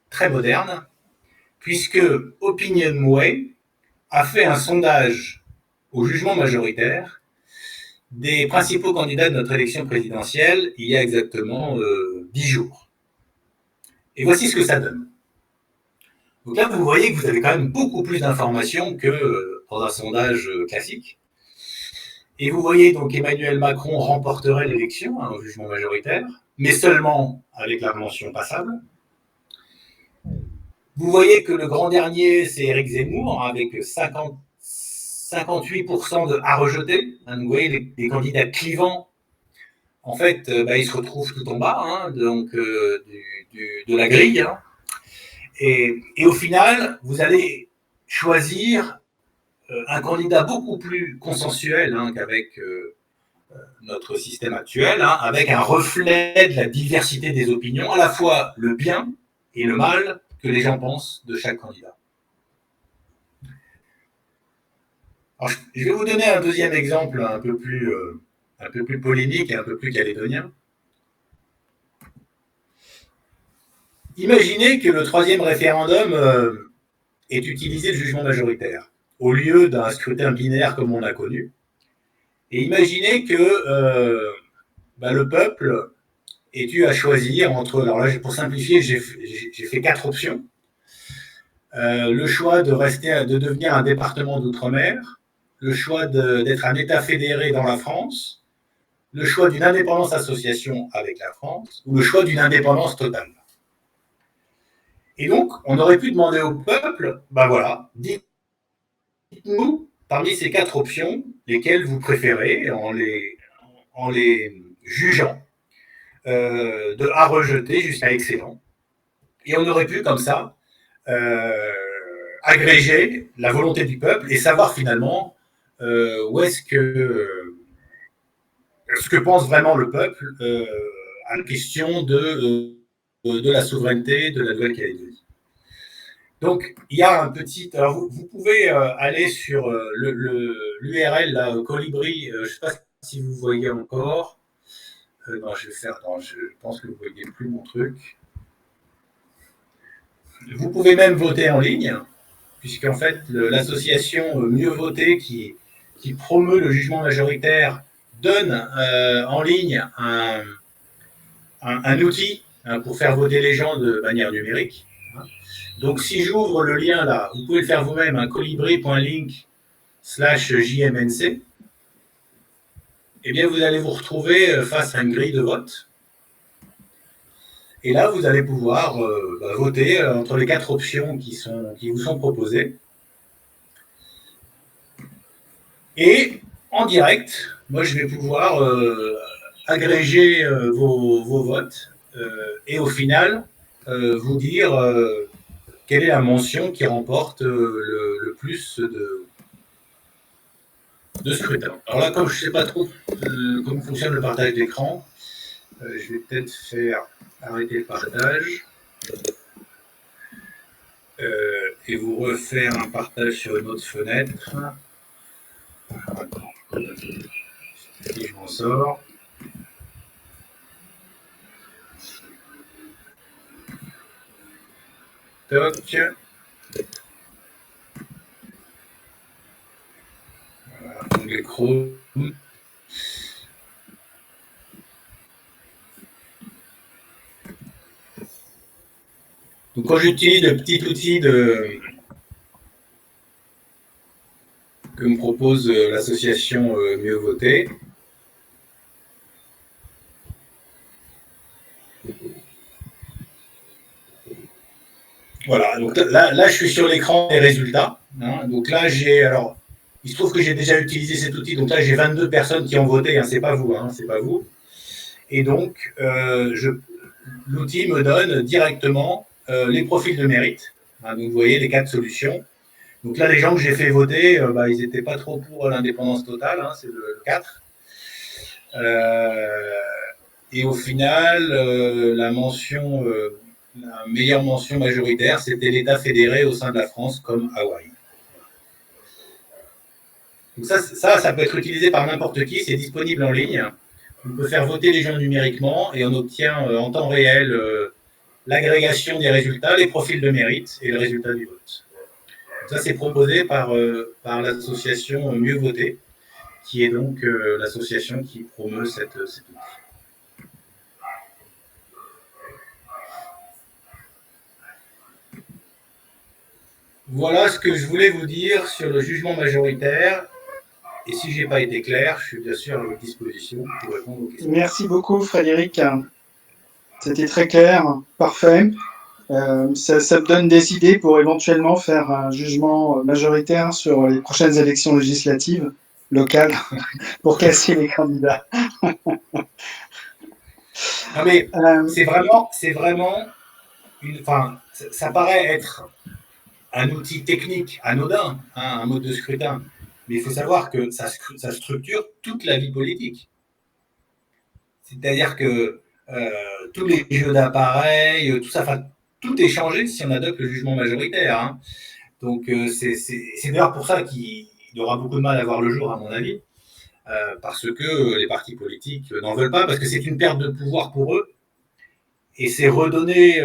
très moderne, puisque OpinionWay a fait un sondage au jugement majoritaire des principaux candidats de notre élection présidentielle il y a exactement 10 jours. Et voici ce que ça donne. Donc là, vous voyez que vous avez quand même beaucoup plus d'informations que dans un sondage classique. Et vous voyez donc Emmanuel Macron remporterait l'élection au jugement majoritaire, mais seulement avec la mention passable. Vous voyez que le grand dernier, c'est Éric Zemmour, avec 58% de à rejeter. Vous voyez les candidats clivants, en fait, ils se retrouvent tout en bas, hein, donc, de la grille. Hein. Et au final, vous allez choisir un candidat beaucoup plus consensuel hein, qu'avec notre système actuel, hein, avec un reflet de la diversité des opinions, à la fois le bien et le mal que les gens pensent de chaque candidat. Alors, je vais vous donner un deuxième exemple un peu plus polémique et un peu plus calédonien. Imaginez que le troisième référendum ait utilisé le jugement majoritaire, au lieu d'un scrutin binaire comme on a connu. Et imaginez que le peuple ait eu à choisir entre, alors là pour simplifier, j'ai fait 4 options. Le choix de devenir un département d'outre-mer, le choix d'être un État fédéré dans la France, le choix d'une indépendance association avec la France, ou le choix d'une indépendance totale. Et donc, on aurait pu demander au peuple, dites-nous, parmi ces 4 options, lesquelles vous préférez en les jugeant de à rejeter jusqu'à excellent. Et on aurait pu, comme ça, agréger la volonté du peuple et savoir finalement où est-ce que ce que pense vraiment le peuple à la question de la souveraineté de la Nouvelle-Calédonie. Donc, il y a un petit... Alors, vous pouvez aller sur l'URL, là, Colibri, je ne sais pas si vous voyez encore. Non, je vais faire... Non, je pense que vous ne voyez plus mon truc. Vous pouvez même voter en ligne, puisqu'en fait, l'association Mieux Voter, qui promeut le jugement majoritaire, donne en ligne un outil pour faire voter les gens de manière numérique. Donc, si j'ouvre le lien là, vous pouvez le faire vous-même, colibri.link/JMNC. Eh bien, vous allez vous retrouver face à une grille de vote. Et là, vous allez pouvoir voter entre les 4 options qui vous sont proposées. Et en direct, moi, je vais pouvoir agréger vos votes et au final, vous dire quelle est la mention qui remporte le plus de scrutins. Alors là, comme je ne sais pas trop comment fonctionne le partage d'écran, je vais peut-être faire arrêter le partage et vous refaire un partage sur une autre fenêtre. Si je m'en sors. Toc. Voilà, onglet Chrome. Donc quand j'utilise le petit outil que me propose l'association Mieux Voter, voilà, donc là je suis sur l'écran des résultats. Hein, donc là il se trouve que j'ai déjà utilisé cet outil, donc là j'ai 22 personnes qui ont voté, hein, c'est pas vous, c'est pas vous. Et donc l'outil me donne directement les profils de mérite. Hein, donc vous voyez les 4 solutions. Donc là, les gens que j'ai fait voter, ils n'étaient pas trop pour l'indépendance totale, hein, c'est le 4. Et au final, la mention la meilleure mention majoritaire, c'était l'État fédéré au sein de la France, comme Hawaï. Donc ça peut être utilisé par n'importe qui, c'est disponible en ligne. On peut faire voter les gens numériquement et on obtient en temps réel l'agrégation des résultats, les profils de mérite et le résultat du vote. Donc ça, c'est proposé par l'association Mieux Voter, qui est donc l'association qui promeut cet outil. Voilà ce que je voulais vous dire sur le jugement majoritaire. Et si je n'ai pas été clair, je suis bien sûr à votre disposition pour répondre aux questions. Merci beaucoup, Frédéric. C'était très clair, parfait. Ça me donne des idées pour éventuellement faire un jugement majoritaire sur les prochaines élections législatives locales pour casser les candidats. Non mais c'est vraiment enfin, ça paraît être un outil technique anodin, hein, un mode de scrutin, mais il faut savoir que ça structure toute la vie politique. C'est-à-dire que tous les jeux d'appareils, tout ça, enfin, tout est changé si on adopte le jugement majoritaire. Hein. Donc c'est d'ailleurs pour ça qu'il aura beaucoup de mal à voir le jour, à mon avis, parce que les partis politiques n'en veulent pas, parce que c'est une perte de pouvoir pour eux, et c'est redonner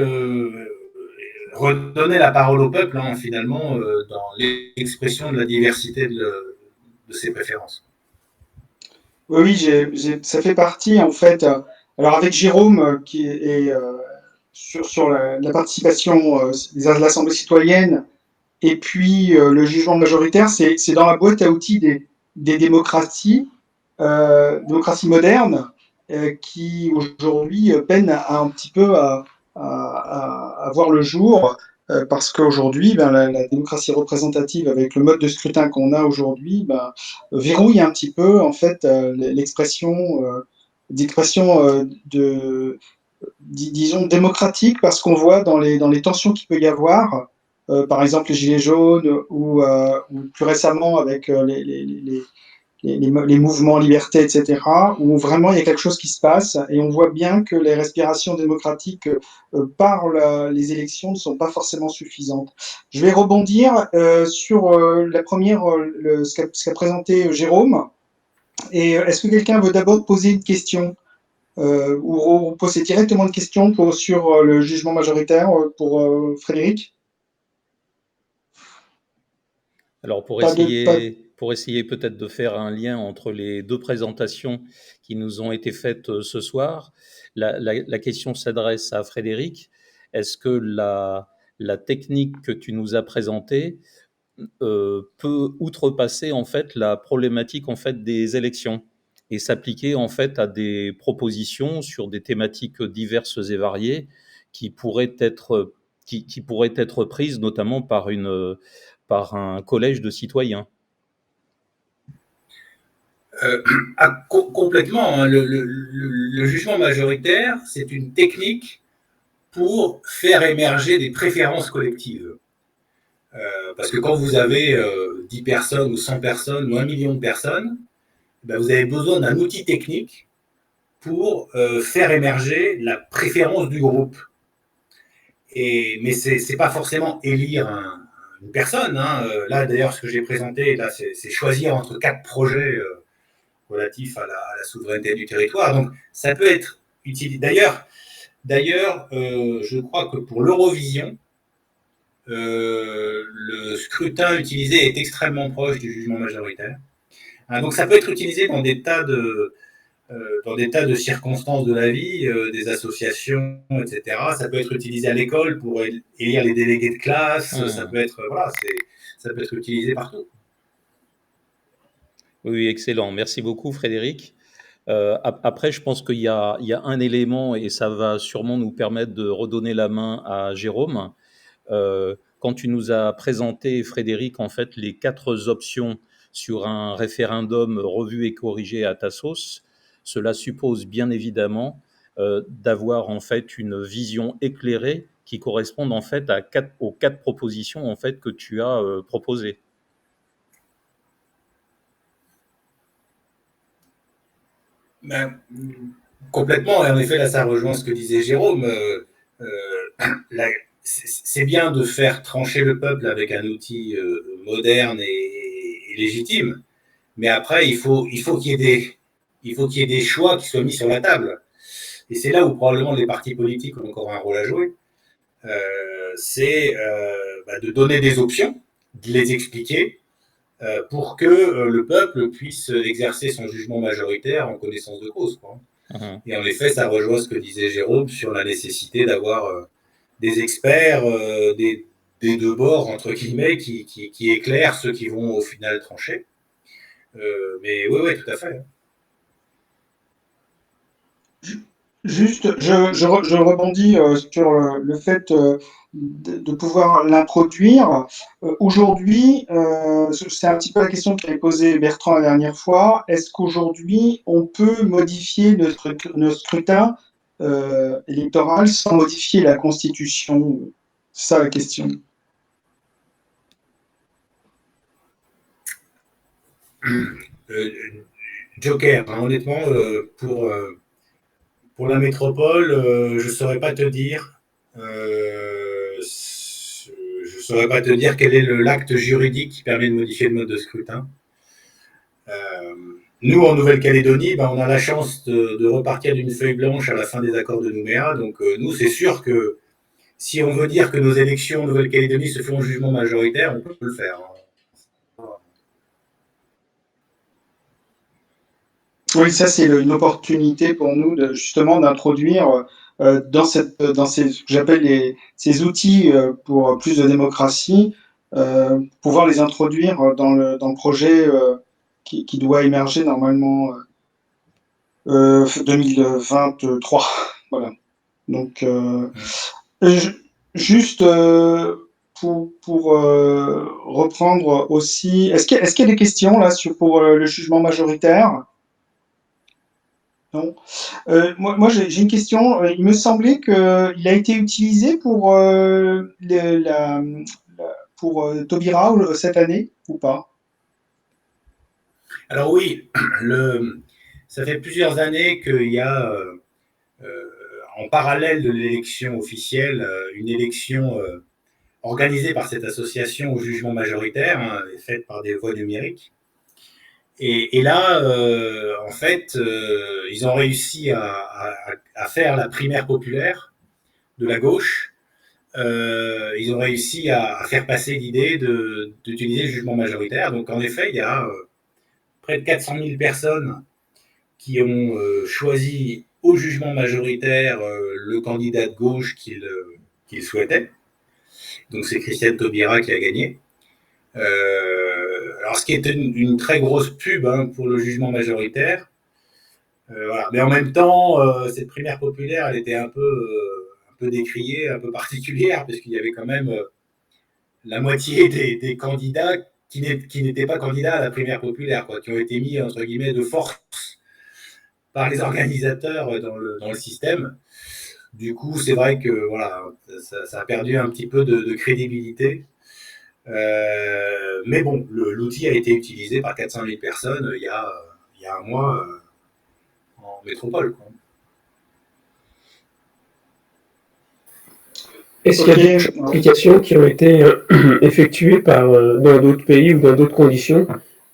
la parole au peuple, hein, finalement, dans l'expression de la diversité de ses préférences. Oui, ça fait partie, en fait. Alors, avec Jérôme, qui est sur la participation de l'Assemblée citoyenne, et puis le jugement majoritaire, c'est dans la boîte à outils des démocraties modernes, qui aujourd'hui peinent un petit peu à voir le jour, parce qu'aujourd'hui, la démocratie représentative, avec le mode de scrutin qu'on a aujourd'hui, verrouille un petit peu en fait d'expression disons démocratique, parce qu'on voit dans les tensions qu'il peut y avoir, par exemple les Gilets jaunes ou plus récemment avec les mouvements liberté, etc., où vraiment il y a quelque chose qui se passe et on voit bien que les respirations démocratiques par les élections ne sont pas forcément suffisantes. Je vais rebondir sur la première, ce qu'a présenté Jérôme. Et est-ce que quelqu'un veut d'abord poser une question ou poser directement une question sur le jugement majoritaire pour Frédéric? Alors pour essayer peut-être de faire un lien entre les deux présentations qui nous ont été faites ce soir, la question s'adresse à Frédéric. Est-ce que la technique que tu nous as présentée peut outrepasser en fait la problématique en fait des élections et s'appliquer en fait à des propositions sur des thématiques diverses et variées qui pourraient être prises notamment par un collège de citoyens? Complètement. Hein. Le jugement majoritaire, c'est une technique pour faire émerger des préférences collectives. Parce que quand vous avez 10 personnes ou 100 personnes ou 1 million de personnes, ben vous avez besoin d'un outil technique pour faire émerger la préférence du groupe. Mais ce n'est pas forcément élire une personne. Hein. Là, d'ailleurs, ce que j'ai présenté, là, c'est choisir entre 4 projets relatifs à la souveraineté du territoire. Donc, ça peut être utilisé. D'ailleurs, je crois que pour l'Eurovision, le scrutin utilisé est extrêmement proche du jugement majoritaire. Hein, donc, ça peut être utilisé dans des tas de circonstances de la vie, des associations, etc. Ça peut être utilisé à l'école pour élire les délégués de classe. Ça peut être, ça peut être utilisé partout. Oui, excellent. Merci beaucoup, Frédéric. Après, je pense qu'il y a un élément, et ça va sûrement nous permettre de redonner la main à Jérôme. Quand tu nous as présenté, Frédéric, en fait, les 4 options sur un référendum revu et corrigé à ta sauce, cela suppose bien évidemment d'avoir en fait une vision éclairée qui corresponde en fait aux 4 propositions en fait que tu as proposées. Ben, complètement, et en effet, là, ça rejoint ce que disait Jérôme. c'est bien de faire trancher le peuple avec un outil moderne et légitime, mais après, il faut qu'il y ait des choix qui soient mis sur la table. Et c'est là où probablement les partis politiques ont encore un rôle à jouer. C'est de donner des options, de les expliquer, pour que le peuple puisse exercer son jugement majoritaire en connaissance de cause, quoi. Et en effet, ça rejoint ce que disait Jérôme sur la nécessité d'avoir des experts des deux bords, entre guillemets, qui éclairent ceux qui vont au final trancher. Mais oui, tout à fait. Juste, je rebondis sur le fait de pouvoir l'introduire. Aujourd'hui, c'est un petit peu la question qu'avait posée Bertrand la dernière fois. Est-ce qu'aujourd'hui, on peut modifier notre scrutin électoral sans modifier la Constitution? C'est ça la question. Joker, hein, honnêtement, pour la métropole, je ne saurais pas te dire. Je ne saurais pas te dire quel est l'acte juridique qui permet de modifier le mode de scrutin. Nous, en Nouvelle-Calédonie, on a la chance de repartir d'une feuille blanche à la fin des accords de Nouméa. Donc, nous, c'est sûr que si on veut dire que nos élections en Nouvelle-Calédonie se font en jugement majoritaire, on peut le faire. Oui, ça c'est une opportunité pour nous justement d'introduire dans ces ce que j'appelle ces outils pour plus de démocratie, pouvoir les introduire dans le projet qui doit émerger normalement 2023. Voilà. Donc juste pour reprendre aussi, est-ce qu'il y a des questions là pour le jugement majoritaire? Non. Moi j'ai une question. Il me semblait qu'il a été utilisé pour, pour Taubira cette année ou pas? Alors oui, ça fait plusieurs années qu'il y a, en parallèle de l'élection officielle, une élection organisée par cette association au jugement majoritaire, hein, faite par des voix numériques. Et là, en fait, ils ont réussi à faire la primaire populaire de la gauche. Ils ont réussi à faire passer l'idée d'utiliser le jugement majoritaire. Donc, en effet, il y a près de 400 000 personnes qui ont choisi au jugement majoritaire le candidat de gauche qu'ils souhaitaient. Donc, c'est Christiane Taubira qui a gagné. Alors, ce qui est une très grosse pub pour le jugement majoritaire. Voilà. Mais en même temps, cette primaire populaire, elle était un peu décriée, un peu particulière, parce qu'il y avait quand même la moitié des candidats qui n'étaient pas candidats à la primaire populaire, quoi, qui ont été mis, entre guillemets, de force par les organisateurs dans le système. Du coup, c'est vrai que voilà, ça a perdu un petit peu de crédibilité. Mais bon, l'outil a été utilisé par 400 000 personnes il y a un mois en métropole, quoi. Est-ce qu'il y a des applications qui ont été effectuées dans d'autres pays ou dans d'autres conditions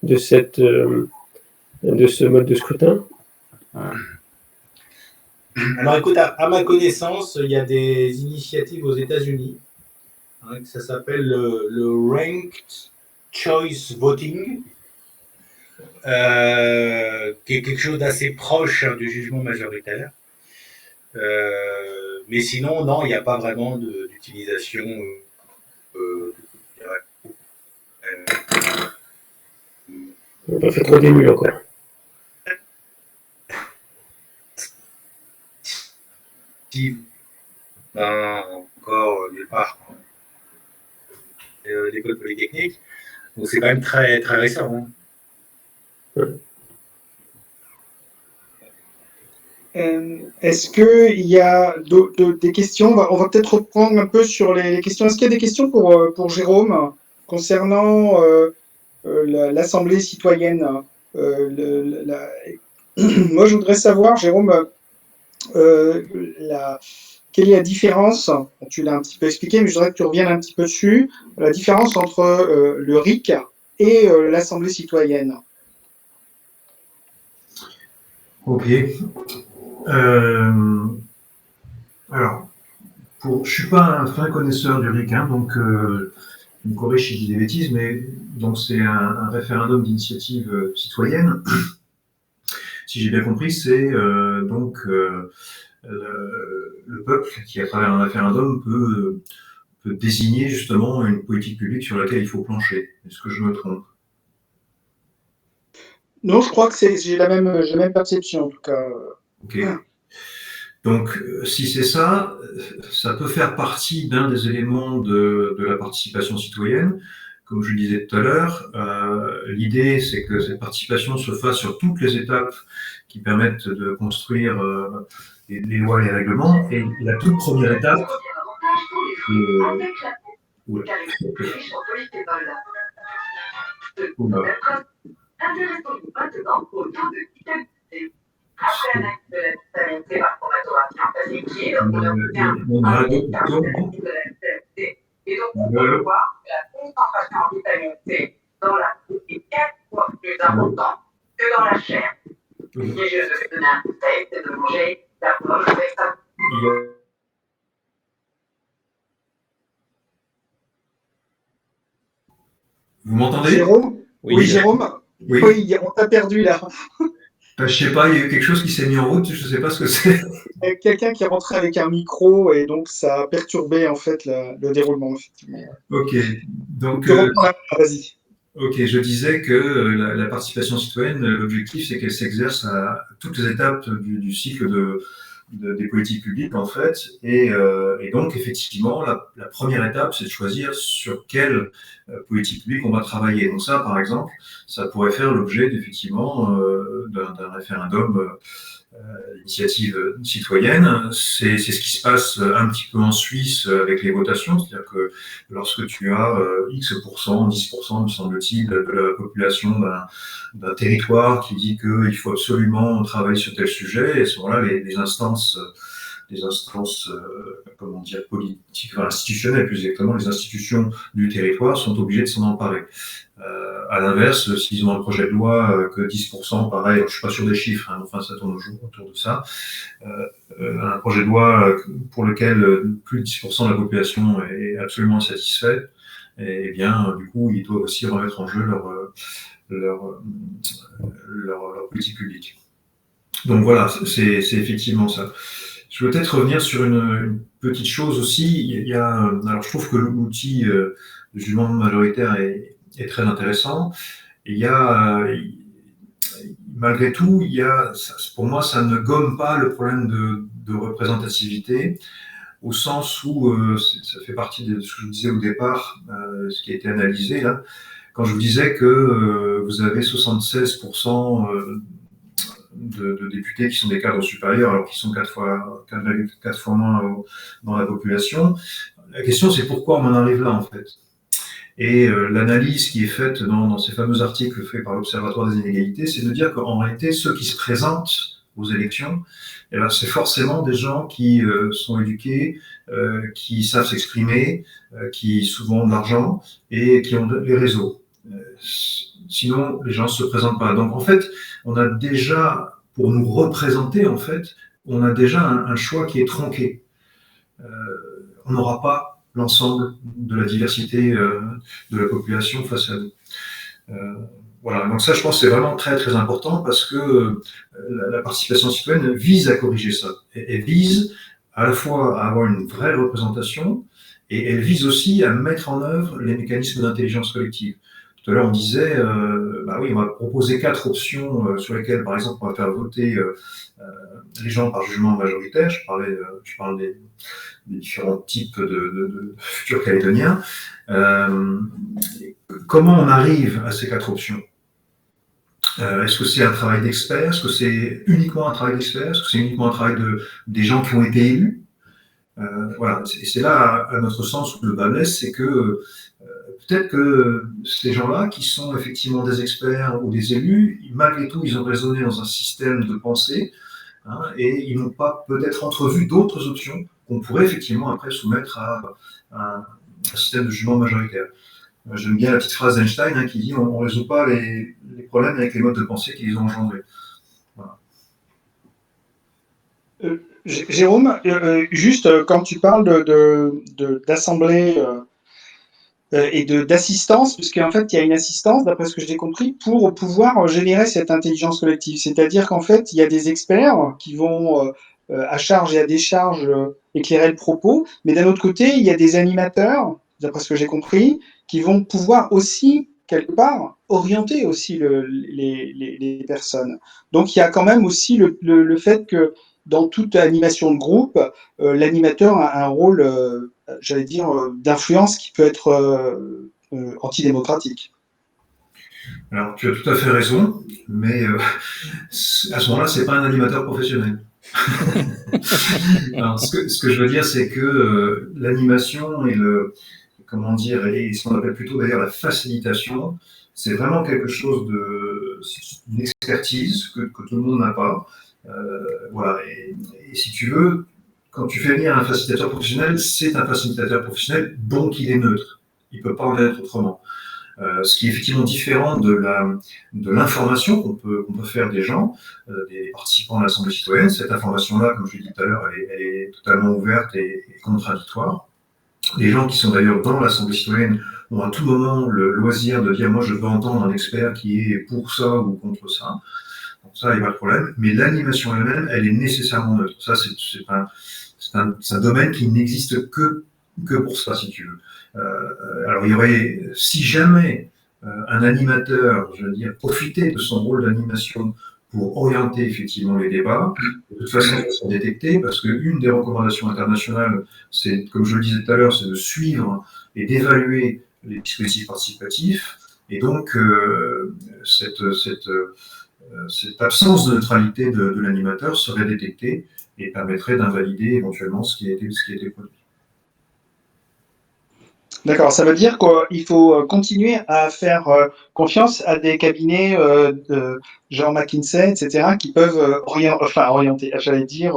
de ce mode de scrutin? Alors écoute, à ma connaissance, il y a des initiatives aux États-Unis. Ça s'appelle le Ranked Choice Voting, qui est quelque chose d'assez proche du jugement majoritaire. Mais sinon, non, il n'y a pas vraiment d'utilisation. On n'a pas fait trop d'émules encore. Encore nulle part. L'école polytechnique. Donc c'est quand même très, très récent. Hein. Est-ce qu'il y a des questions? On va peut-être reprendre un peu sur les questions. Est-ce qu'il y a des questions pour Jérôme concernant l'Assemblée citoyenne? Moi, je voudrais savoir, Jérôme, quelle est la différence, tu l'as un petit peu expliqué, mais je voudrais que tu reviennes un petit peu dessus, la différence entre le RIC et l'Assemblée citoyenne. Ok. Alors, je ne suis pas un fin connaisseur du RIC, hein, donc je me corrige si je dis des bêtises, mais donc c'est un référendum d'initiative citoyenne. Si j'ai bien compris, c'est donc le peuple qui, à travers un référendum, peut désigner justement une politique publique sur laquelle il faut plancher. Est-ce que je me trompe? Non, je crois que j'ai la même perception en tout cas. Ok. Donc, si c'est ça, ça peut faire partie d'un des éléments de la participation citoyenne. Comme je le disais tout à l'heure, l'idée, c'est que cette participation se fasse sur toutes les étapes qui permettent de construire les lois et les règlements. Et la toute première étape, Intéressons-nous maintenant au taux de vitalité. Après un acte de la vitalité par chromatographie en phase liquide, on obtient un pic de la vitalité. Et donc, on peut voir que la concentration en vitamine C dans la peau est 4 fois plus importante que dans la chair. Et je vais donner un conseil, c'est de manger la pomme avec sa peau. Vous m'entendez? Jérôme? Oui, Jérôme? Oui, on t'a perdu là. Je sais pas, il y a eu quelque chose qui s'est mis en route, je sais pas ce que c'est. Quelqu'un qui est rentré avec un micro et donc ça a perturbé en fait le déroulement, effectivement. Ok, donc vas-y. Ok, je disais que la participation citoyenne, l'objectif, c'est qu'elle s'exerce à toutes les étapes du cycle des politiques publiques, en fait. Et donc, effectivement, la première étape, c'est de choisir sur quelle politique publique on va travailler. Donc ça, par exemple, ça pourrait faire l'objet, effectivement, d'un référendum initiative citoyenne. C'est ce qui se passe un petit peu en Suisse avec les votations, c'est-à-dire que lorsque tu as X%, 10%, me semble-t-il, de la population d'un territoire qui dit qu'il faut absolument travailler sur tel sujet, et à ce moment-là, les instances comment dire, politiques, enfin, institutionnelles plus exactement, les institutions du territoire sont obligées de s'en emparer. À l'inverse, s'ils ont un projet de loi que 10%, pareil, je suis pas sûr des chiffres, hein, enfin ça tourne autour de ça, un projet de loi pour lequel plus de 10% de la population est absolument insatisfaite, et bien du coup ils doivent aussi remettre en jeu leur politique publique. Donc voilà, c'est effectivement ça. Je veux peut-être revenir sur une petite chose aussi. Alors je trouve que l'outil de jugement majoritaire est très intéressant. Et malgré tout, pour moi, ça ne gomme pas le problème de représentativité, au sens où ça fait partie de ce que je disais au départ, ce qui a été analysé là, quand je vous disais que vous avez 76% de députés qui sont des cadres supérieurs, alors qu'ils sont 4,4 fois moins dans la population. La question, c'est pourquoi on en arrive là, en fait. Et l'analyse qui est faite dans ces fameux articles faits par l'Observatoire des inégalités, c'est de dire qu'en réalité, ceux qui se présentent aux élections, eh bien, c'est forcément des gens qui sont éduqués, qui savent s'exprimer, qui souvent ont de l'argent et qui ont les réseaux. Sinon, les gens ne se présentent pas. Donc, en fait, on a déjà, pour nous représenter, en fait, on a déjà un choix qui est tronqué. On n'aura pas l'ensemble de la diversité de la population face à nous. Voilà, donc ça, je pense que c'est vraiment très, très important parce que la participation citoyenne vise à corriger ça. Elle vise à la fois à avoir une vraie représentation et elle vise aussi à mettre en œuvre les mécanismes d'intelligence collective. Tout à l'heure, on disait, bah oui, on va proposer 4 options sur lesquelles, par exemple, on va faire voter les gens par jugement majoritaire. Je parle des différents types de futurs calédoniens. Comment on arrive à ces 4 options? Est-ce que c'est un travail d'experts? Est-ce que c'est uniquement un travail d'experts? Est-ce que c'est uniquement un travail des gens qui ont été élus? Voilà, c'est là, à notre sens, où le bas blesse, c'est que peut-être que ces gens-là, qui sont effectivement des experts ou des élus, malgré tout, ils ont raisonné dans un système de pensée, hein, et ils n'ont pas peut-être entrevu d'autres options qu'on pourrait effectivement après soumettre à un système de jugement majoritaire. J'aime bien la petite phrase d'Einstein qui dit on ne résout pas les problèmes avec les modes de pensée qui les ont engendrés. Voilà. Jérôme, juste quand tu parles d'assemblée et d'assistance, puisqu'en fait il y a une assistance, d'après ce que j'ai compris, pour pouvoir générer cette intelligence collective. C'est-à-dire qu'en fait il y a des experts qui vont à charge et à décharge éclairer le propos, mais d'un autre côté il y a des animateurs, d'après ce que j'ai compris, qui vont pouvoir aussi quelque part orienter aussi les personnes. Donc il y a quand même aussi le fait que dans toute animation de groupe, l'animateur a un rôle, j'allais dire, d'influence qui peut être antidémocratique. Alors, tu as tout à fait raison, mais à ce moment-là, c'est pas un animateur professionnel. Alors, ce que je veux dire, c'est que l'animation et et ce qu'on appelle plutôt d'ailleurs la facilitation, c'est vraiment quelque chose d'une expertise que tout le monde n'a pas. Voilà. Et si tu veux, quand tu fais venir un facilitateur professionnel, c'est un facilitateur professionnel, donc il est neutre. Il ne peut pas en être autrement. Ce qui est effectivement différent de l'information qu'on peut faire des gens, des participants à l'Assemblée citoyenne. Cette information-là, comme je l'ai dit tout à l'heure, elle est totalement ouverte et contradictoire. Les gens qui sont d'ailleurs dans l'Assemblée citoyenne ont à tout moment le loisir de dire « moi je veux entendre un expert qui est pour ça ou contre ça ». Donc ça, il n'y a pas de problème. Mais l'animation elle-même, elle est nécessairement neutre. Ça, c'est un domaine qui n'existe que pour ça, si tu veux. Alors, il y aurait, si jamais un animateur, je veux dire, profitait de son rôle d'animation pour orienter effectivement les débats, de toute façon, ils sont détectés parce qu'une des recommandations internationales, c'est, comme je le disais tout à l'heure, c'est de suivre et d'évaluer les dispositifs participatifs. Et donc, cette absence de neutralité de l'animateur serait détectée et permettrait d'invalider éventuellement ce qui a été produit. D'accord, ça veut dire qu'il faut continuer à faire confiance à des cabinets genre McKinsey, etc., qui peuvent orienter, j'allais dire,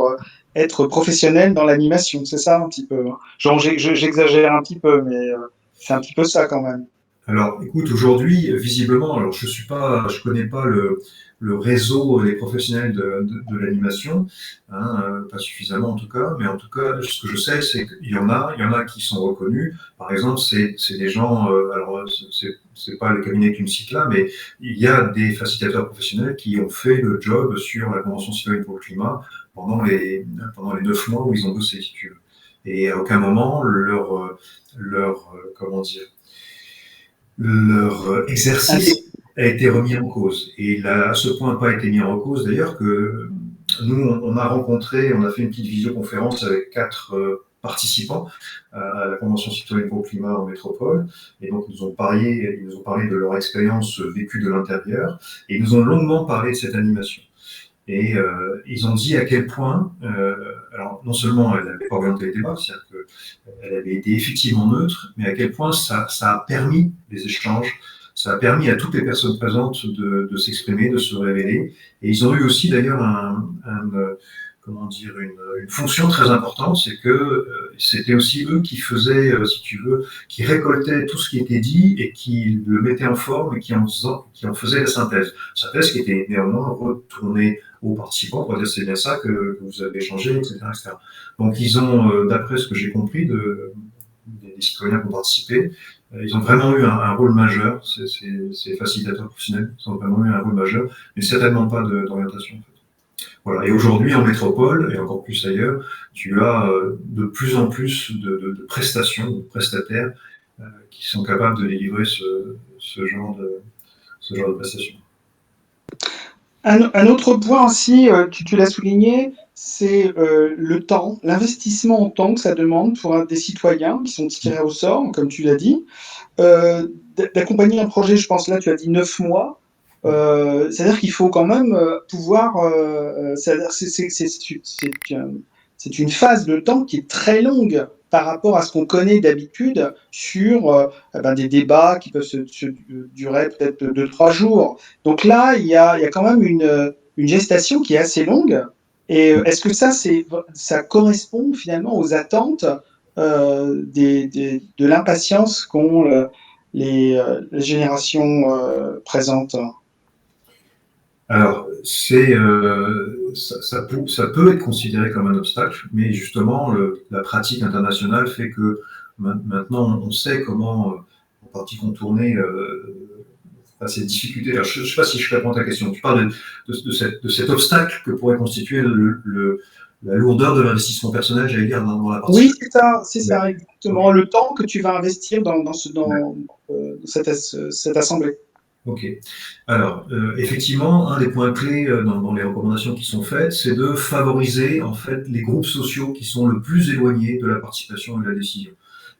être professionnels dans l'animation, c'est ça un petit peu, hein. Genre, j'exagère un petit peu, mais c'est un petit peu ça quand même. Alors, écoute, aujourd'hui, visiblement, alors je connais pas le réseau des professionnels de l'animation, hein, pas suffisamment en tout cas, mais en tout cas, ce que je sais, c'est qu'il y en a qui sont reconnus. Par exemple, c'est des gens, alors c'est pas le cabinet que tu me cites là, mais il y a des facilitateurs professionnels qui ont fait le job sur la Convention citoyenne pour le climat pendant les 9 mois où ils ont bossé, si tu veux. Et à aucun moment leur exercice a été remis en cause. Et là, à ce point n'a pas été mis en cause d'ailleurs que nous, on a fait une petite visioconférence avec 4 participants à la Convention citoyenne pour le climat en métropole. Et donc, ils nous ont parlé de leur expérience vécue de l'intérieur. Et ils nous ont longuement parlé de cette animation. Et ils ont dit à quel point, alors non seulement elle n'avait pas orienté les débats, c'est-à-dire qu'elle avait été effectivement neutre, mais à quel point ça a permis des échanges, ça a permis à toutes les personnes présentes de s'exprimer, de se révéler. Et ils ont eu aussi d'ailleurs une fonction très importante, c'est que c'était aussi eux qui faisaient, si tu veux, qui récoltaient tout ce qui était dit et qui le mettaient en forme et qui en faisaient la synthèse. Synthèse qui était néanmoins retournée aux participants pour dire c'est bien ça que vous avez changé, etc., etc. Donc ils ont, d'après ce que j'ai compris des citoyens qui ont participé, ils ont vraiment eu un rôle majeur, ces facilitateurs professionnels, ils ont vraiment eu un rôle majeur, mais certainement pas d'orientation. Voilà. Et aujourd'hui, en métropole, et encore plus ailleurs, tu as de plus en plus de prestations, de prestataires qui sont capables de délivrer ce genre de prestations. Un autre point aussi, tu l'as souligné, c'est le temps, l'investissement en temps que ça demande pour des citoyens qui sont tirés au sort, comme tu l'as dit. D'accompagner un projet, je pense là, tu as dit 9 mois. C'est-à-dire qu'il faut quand même pouvoir. C'est une phase de temps qui est très longue par rapport à ce qu'on connaît d'habitude sur des débats qui peuvent se durer peut-être 2-3 jours. Donc là, il y a quand même une gestation qui est assez longue Et est-ce que ça correspond finalement aux attentes de l'impatience qu'ont les générations présentes? Alors, ça peut être considéré comme un obstacle, mais justement, la pratique internationale fait que maintenant, on sait comment, en partie, contourner ces difficultés. Alors, je ne sais pas si je réponds à ta question. Tu parles de cet obstacle que pourrait constituer la lourdeur de l'investissement personnel, j'allais dire, dans la partie. Oui, c'est ça, exactement. Le temps que tu vas investir dans cette assemblée. Ok. Alors, effectivement, un des points clés dans les recommandations qui sont faites, c'est de favoriser en fait les groupes sociaux qui sont le plus éloignés de la participation et de la décision.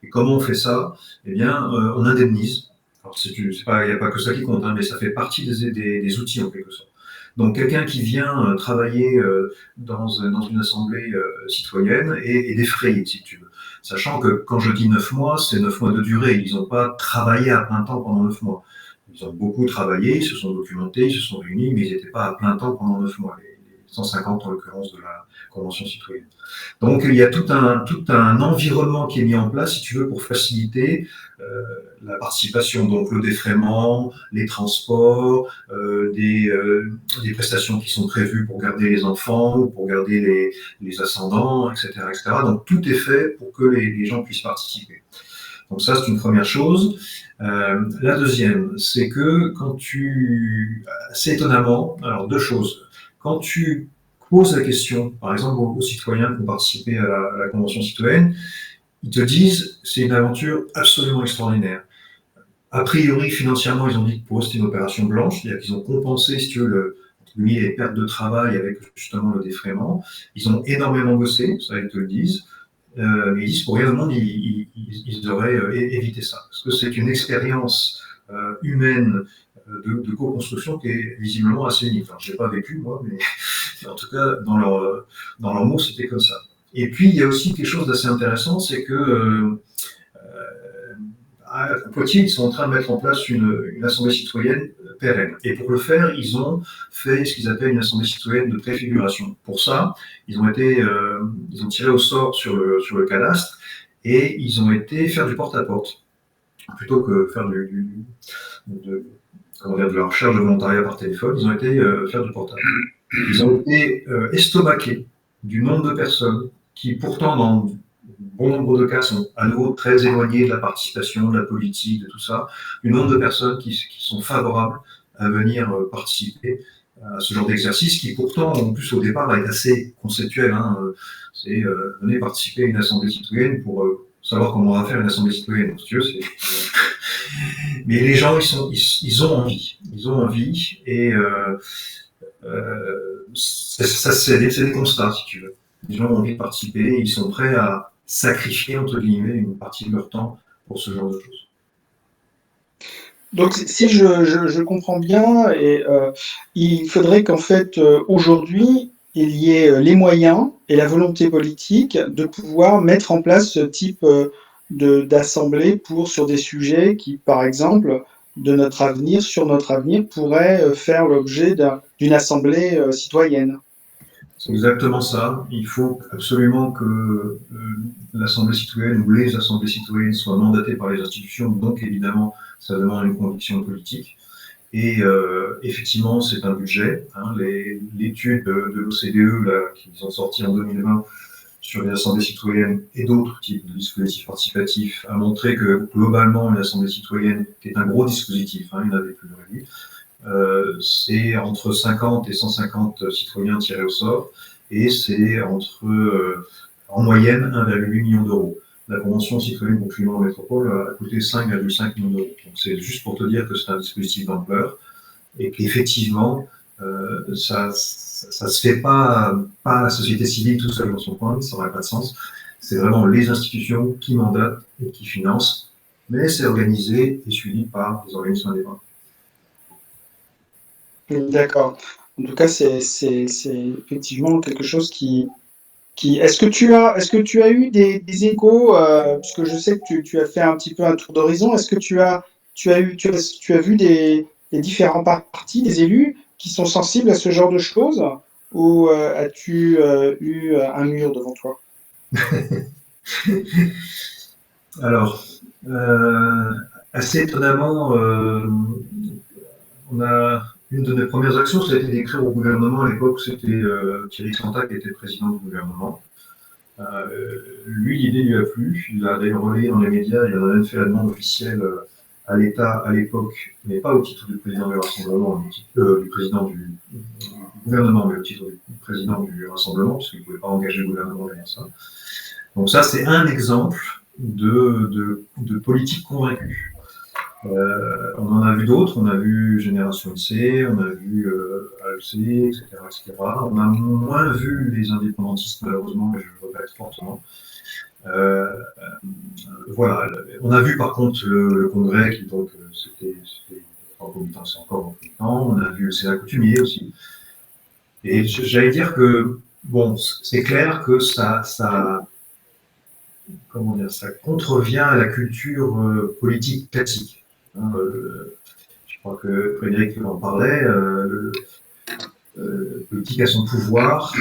Et comment on fait ça? Eh bien, on indemnise. Alors, il n'y a pas que ça qui compte, hein, mais ça fait partie des outils en quelque sorte. Donc, quelqu'un qui vient travailler dans une assemblée citoyenne est défrayé, si tu veux. Sachant que quand je dis 9 mois, c'est 9 mois de durée. Ils n'ont pas travaillé à plein temps pendant 9 mois. Ils ont beaucoup travaillé, ils se sont documentés, ils se sont réunis, mais ils n'étaient pas à plein temps pendant 9 mois, les 150 en l'occurrence de la Convention citoyenne. Donc il y a tout un environnement qui est mis en place, si tu veux, pour faciliter la participation, donc le défraiement, les transports, des prestations qui sont prévues pour garder les enfants, ou pour garder les ascendants, etc., etc. Donc tout est fait pour que les gens puissent participer. Donc ça, c'est une première chose. La deuxième, c'est que assez étonnamment, alors deux choses. Quand tu poses la question, par exemple, aux citoyens qui ont participé à la Convention citoyenne, ils te disent c'est une aventure absolument extraordinaire. A priori, financièrement, ils ont dit que pour eux, c'était une opération blanche, c'est-à-dire qu'ils ont compensé, si tu veux, les pertes de travail avec justement le défraiement. Ils ont énormément bossé, ça ils te le disent. Mais ils disent pour rien au monde, ils auraient évité ça. Parce que c'est une expérience humaine de co-construction qui est visiblement assez unique. Enfin, je ne l'ai pas vécu, moi, mais en tout cas, dans leur mots, c'était comme ça. Et puis, il y a aussi quelque chose d'assez intéressant, c'est que à Poitiers, ils sont en train de mettre en place une assemblée citoyenne pérenne. Et pour le faire, ils ont fait ce qu'ils appellent une assemblée citoyenne de préfiguration. Pour ça, ils ont tiré au sort sur le cadastre et ils ont été faire du porte-à-porte. Plutôt que faire de la recherche de volontariat par téléphone, ils ont été faire du porte-à-porte. Ils ont été estomaqués du nombre de personnes qui, pourtant, dans bon nombre de cas, sont à nouveau très éloignés de la participation, de la politique, de tout ça. Du nombre de personnes qui sont favorables à venir participer à ce genre d'exercice qui, pourtant, en plus, au départ, est assez conceptuel. Hein. C'est venez participer à une assemblée citoyenne pour savoir comment on va faire une assemblée citoyenne. Donc, si tu veux, mais les gens, ils ont envie. Ils ont envie et c'est des constats, si tu veux. Les gens ont envie de participer, ils sont prêts à sacrifier, entre guillemets, une partie de leur temps pour ce genre de choses. Donc, si je comprends bien, il faudrait qu'en fait, aujourd'hui, il y ait les moyens et la volonté politique de pouvoir mettre en place ce type d'assemblée sur des sujets qui, par exemple, sur notre avenir, pourraient faire l'objet d'une assemblée citoyenne. C'est exactement ça. Il faut absolument que l'assemblée citoyenne ou les assemblées citoyennes soient mandatées par les institutions. Donc, évidemment, ça demande une conviction politique. Et effectivement, c'est un budget. Hein. L'étude de l'OCDE qu'ils ont sorti en 2020 sur les assemblées citoyennes et d'autres types de dispositifs participatifs a montré que globalement, une assemblée citoyenne, qui est un gros dispositif, hein, il y en a des plus réduits, c'est entre 50 et 150 citoyens tirés au sort, et c'est en moyenne 1,8 million d'euros. La Convention citoyenne pour le climat en métropole a coûté 5,5 millions d'euros. Donc c'est juste pour te dire que c'est un dispositif d'ampleur, et qu'effectivement, ça se fait pas la société civile tout seul dans son coin, ça n'aurait pas de sens. C'est vraiment les institutions qui mandatent et qui financent, mais c'est organisé et suivi par des organismes indépendants. D'accord. En tout cas, c'est effectivement quelque chose qui. Est-ce que tu as eu des échos, puisque je sais que tu as fait un petit peu un tour d'horizon. Est-ce que tu as vu des différents partis, des élus qui sont sensibles à ce genre de choses, ou as-tu eu un mur devant toi? Alors, assez étonnamment, une de mes premières actions, ça a été d'écrire au gouvernement à l'époque, c'était Thierry Santa qui était président du gouvernement. Lui, l'idée lui a plu, il a d'ailleurs relayé dans les médias, il a même fait la demande officielle à l'État à l'époque, mais pas au titre du président du Rassemblement, mais du président du gouvernement, mais au titre du président du Rassemblement, parce qu'il ne pouvait pas engager le gouvernement derrière ça. Donc ça, c'est un exemple de politique convaincue. On en a vu d'autres, on a vu Génération C, on a vu AEC, etc., etc. On a moins vu les indépendantistes, malheureusement, et je le regrette fortement. Voilà. On a vu par contre le Congrès, qui donc c'était en comitant, c'est encore en comitant. On a vu le Sénat coutumier aussi. Et j'allais dire que, bon, c'est clair que ça contrevient à la culture politique classique. Je crois que Frédéric en parlait, le politique a son pouvoir,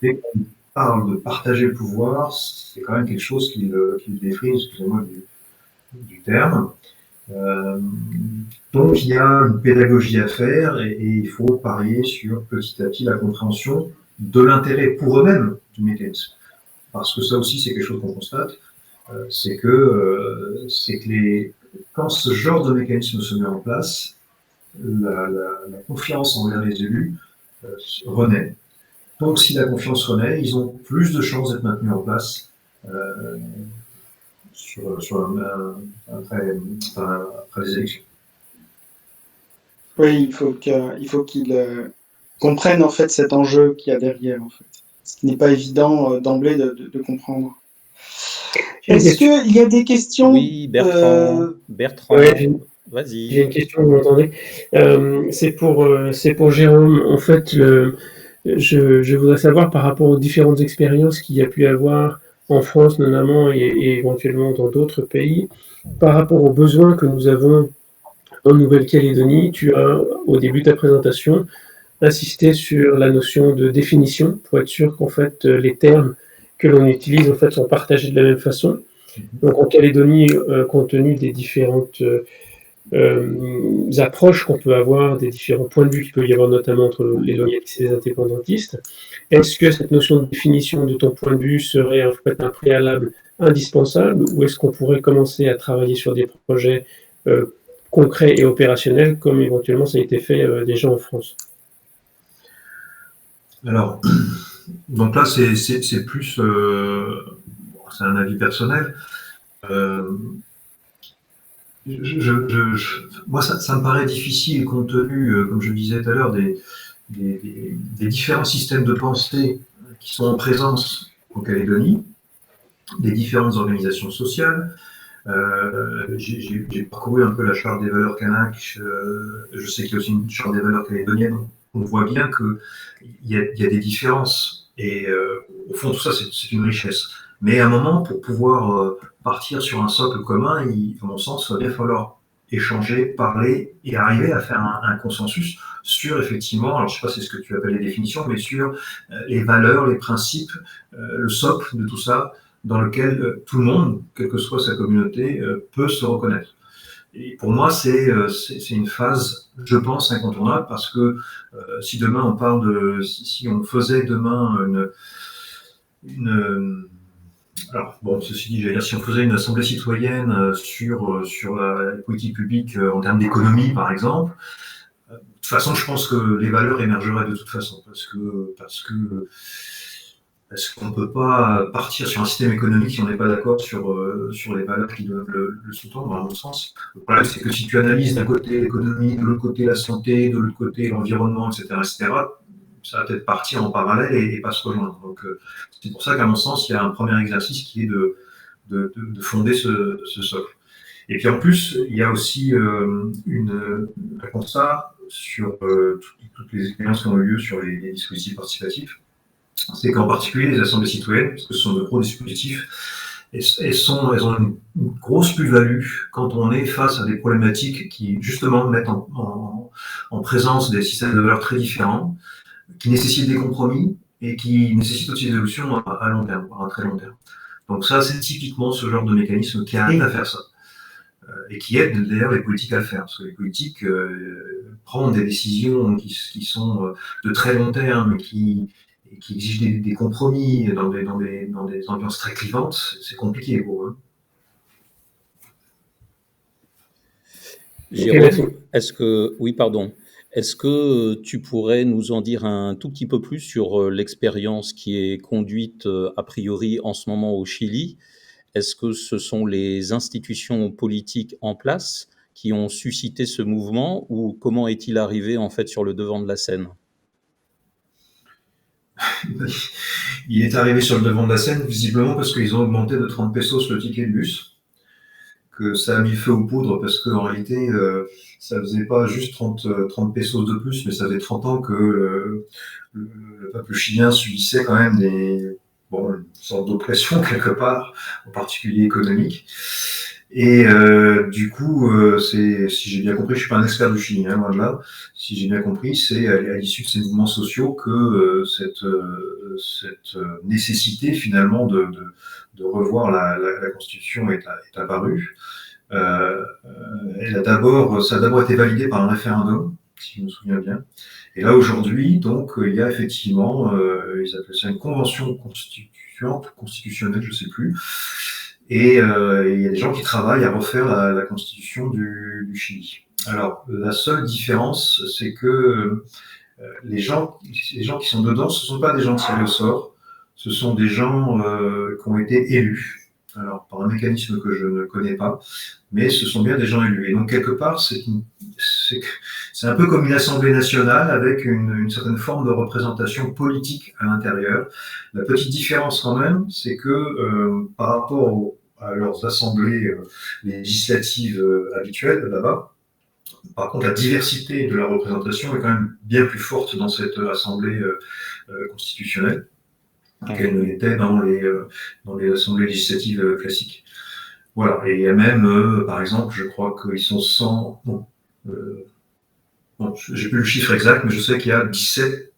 et quand il parle de partager le pouvoir, c'est quand même quelque chose qui le défrise, excusez-moi du terme. Donc il y a une pédagogie à faire et il faut parier sur petit à petit la compréhension de l'intérêt pour eux-mêmes du mécanisme. Parce que ça aussi c'est quelque chose qu'on constate, c'est que quand ce genre de mécanisme se met en place, la confiance envers les élus renaît. Donc si la confiance renaît, ils ont plus de chances d'être maintenus en place après les élections. Oui, il faut qu'ils comprennent en fait cet enjeu qu'il y a derrière, en fait. Ce qui n'est pas évident d'emblée de comprendre. Est-ce qu'il y a des questions? Oui, Bertrand, Ouais, vas-y. j'ai une question, vous m'entendez? C'est pour Jérôme. En fait, je voudrais savoir par rapport aux différentes expériences qu'il y a pu avoir en France notamment et éventuellement dans d'autres pays, par rapport aux besoins que nous avons en Nouvelle-Calédonie. Tu as, au début de ta présentation, insisté sur la notion de définition pour être sûr qu'en fait les termes que l'on utilise en fait sont partagés de la même façon. Donc en Calédonie, compte tenu des différentes approches qu'on peut avoir, des différents points de vue qu'il peut y avoir notamment entre les loyalistes et les indépendantistes, est-ce que cette notion de définition de ton point de vue serait en fait un préalable indispensable ou est-ce qu'on pourrait commencer à travailler sur des projets concrets et opérationnels comme éventuellement ça a été fait déjà en France? Alors, donc là, c'est plus, c'est un avis personnel. Moi, ça me paraît difficile compte tenu, comme je disais tout à l'heure, des différents systèmes de pensée qui sont en présence en Calédonie, des différentes organisations sociales. J'ai parcouru un peu la charte des valeurs kanak. Je sais qu'il y a aussi une charte des valeurs calédoniennes. On voit bien qu'il y a des différences. Et au fond, tout ça, c'est une richesse. Mais à un moment, pour pouvoir partir sur un socle commun, à mon sens, il va bien falloir échanger, parler et arriver à faire un consensus sur, effectivement, alors je ne sais pas si c'est ce que tu appelles les définitions, mais sur les valeurs, les principes, le socle de tout ça, dans lequel tout le monde, quelle que soit sa communauté, peut se reconnaître. Et pour moi, c'est une phase, je pense, incontournable, parce que si demain on parle si on faisait demain alors bon, ceci dit, j'allais dire, si on faisait une assemblée citoyenne sur la politique publique en termes d'économie, par exemple, de toute façon, je pense que les valeurs émergeraient de toute façon, parce qu'on ne peut pas partir sur un système économique si on n'est pas d'accord sur les valeurs qui doivent le sous-tendre, à mon sens. Le problème, c'est que si tu analyses d'un côté l'économie, de l'autre côté la santé, de l'autre côté l'environnement, etc., ça va peut-être partir en parallèle et pas se rejoindre. Donc, c'est pour ça qu'à mon sens, il y a un premier exercice qui est de fonder ce socle. Et puis en plus, il y a aussi un constat sur toutes les expériences qui ont eu lieu sur les dispositifs participatifs. C'est qu'en particulier les assemblées citoyennes, parce que ce sont de gros dispositifs, elles ont une grosse plus-value quand on est face à des problématiques qui justement mettent en présence des systèmes de valeurs très différents, qui nécessitent des compromis et qui nécessitent aussi des solutions à long terme, à très long terme. Donc ça, c'est typiquement ce genre de mécanisme qui arrive à faire ça. Et qui aide d'ailleurs les politiques à le faire. Parce que les politiques prennent des décisions qui sont de très long terme, qui exigent des compromis dans des ambiances très clivantes, c'est compliqué pour eux. Jérôme, est-ce que tu pourrais nous en dire un tout petit peu plus sur l'expérience qui est conduite a priori en ce moment au Chili? Est-ce que ce sont les institutions politiques en place qui ont suscité ce mouvement ou comment est-il arrivé en fait sur le devant de la scène? Il est arrivé sur le devant de la scène visiblement parce qu'ils ont augmenté de 30 pesos le ticket de bus, que ça a mis le feu aux poudres parce qu'en réalité ça faisait pas juste 30 pesos de plus, mais ça faisait 30 ans que le peuple chilien subissait quand même une sorte d'oppression quelque part, en particulier économique. Et du coup, si j'ai bien compris, je suis pas un expert du Chili, loin de là. Si j'ai bien compris, c'est à l'issue de ces mouvements sociaux que cette nécessité finalement de revoir la Constitution est apparue. Ça a d'abord été validé par un référendum, si je me souviens bien. Et là aujourd'hui, donc, il y a effectivement, ils appellent ça une convention constitutionnelle, je sais plus. Et il y a des gens qui travaillent à refaire la constitution du Chili. Alors, la seule différence, c'est que les gens qui sont dedans, ce ne sont pas des gens tirés au sort, ce sont des gens qui ont été élus. Alors, par un mécanisme que je ne connais pas, mais ce sont bien des gens élus. Et donc, quelque part, c'est un peu comme une assemblée nationale avec une certaine forme de représentation politique à l'intérieur. La petite différence quand même, c'est que par rapport à leurs assemblées législatives habituelles là-bas, par contre, la diversité de la représentation est quand même bien plus forte dans cette assemblée constitutionnelle qu'elle ne l'était dans les assemblées législatives classiques. Voilà, et il y a même, par exemple, je crois qu'ils sont 100... j'ai plus le chiffre exact, mais je sais qu'il y a 17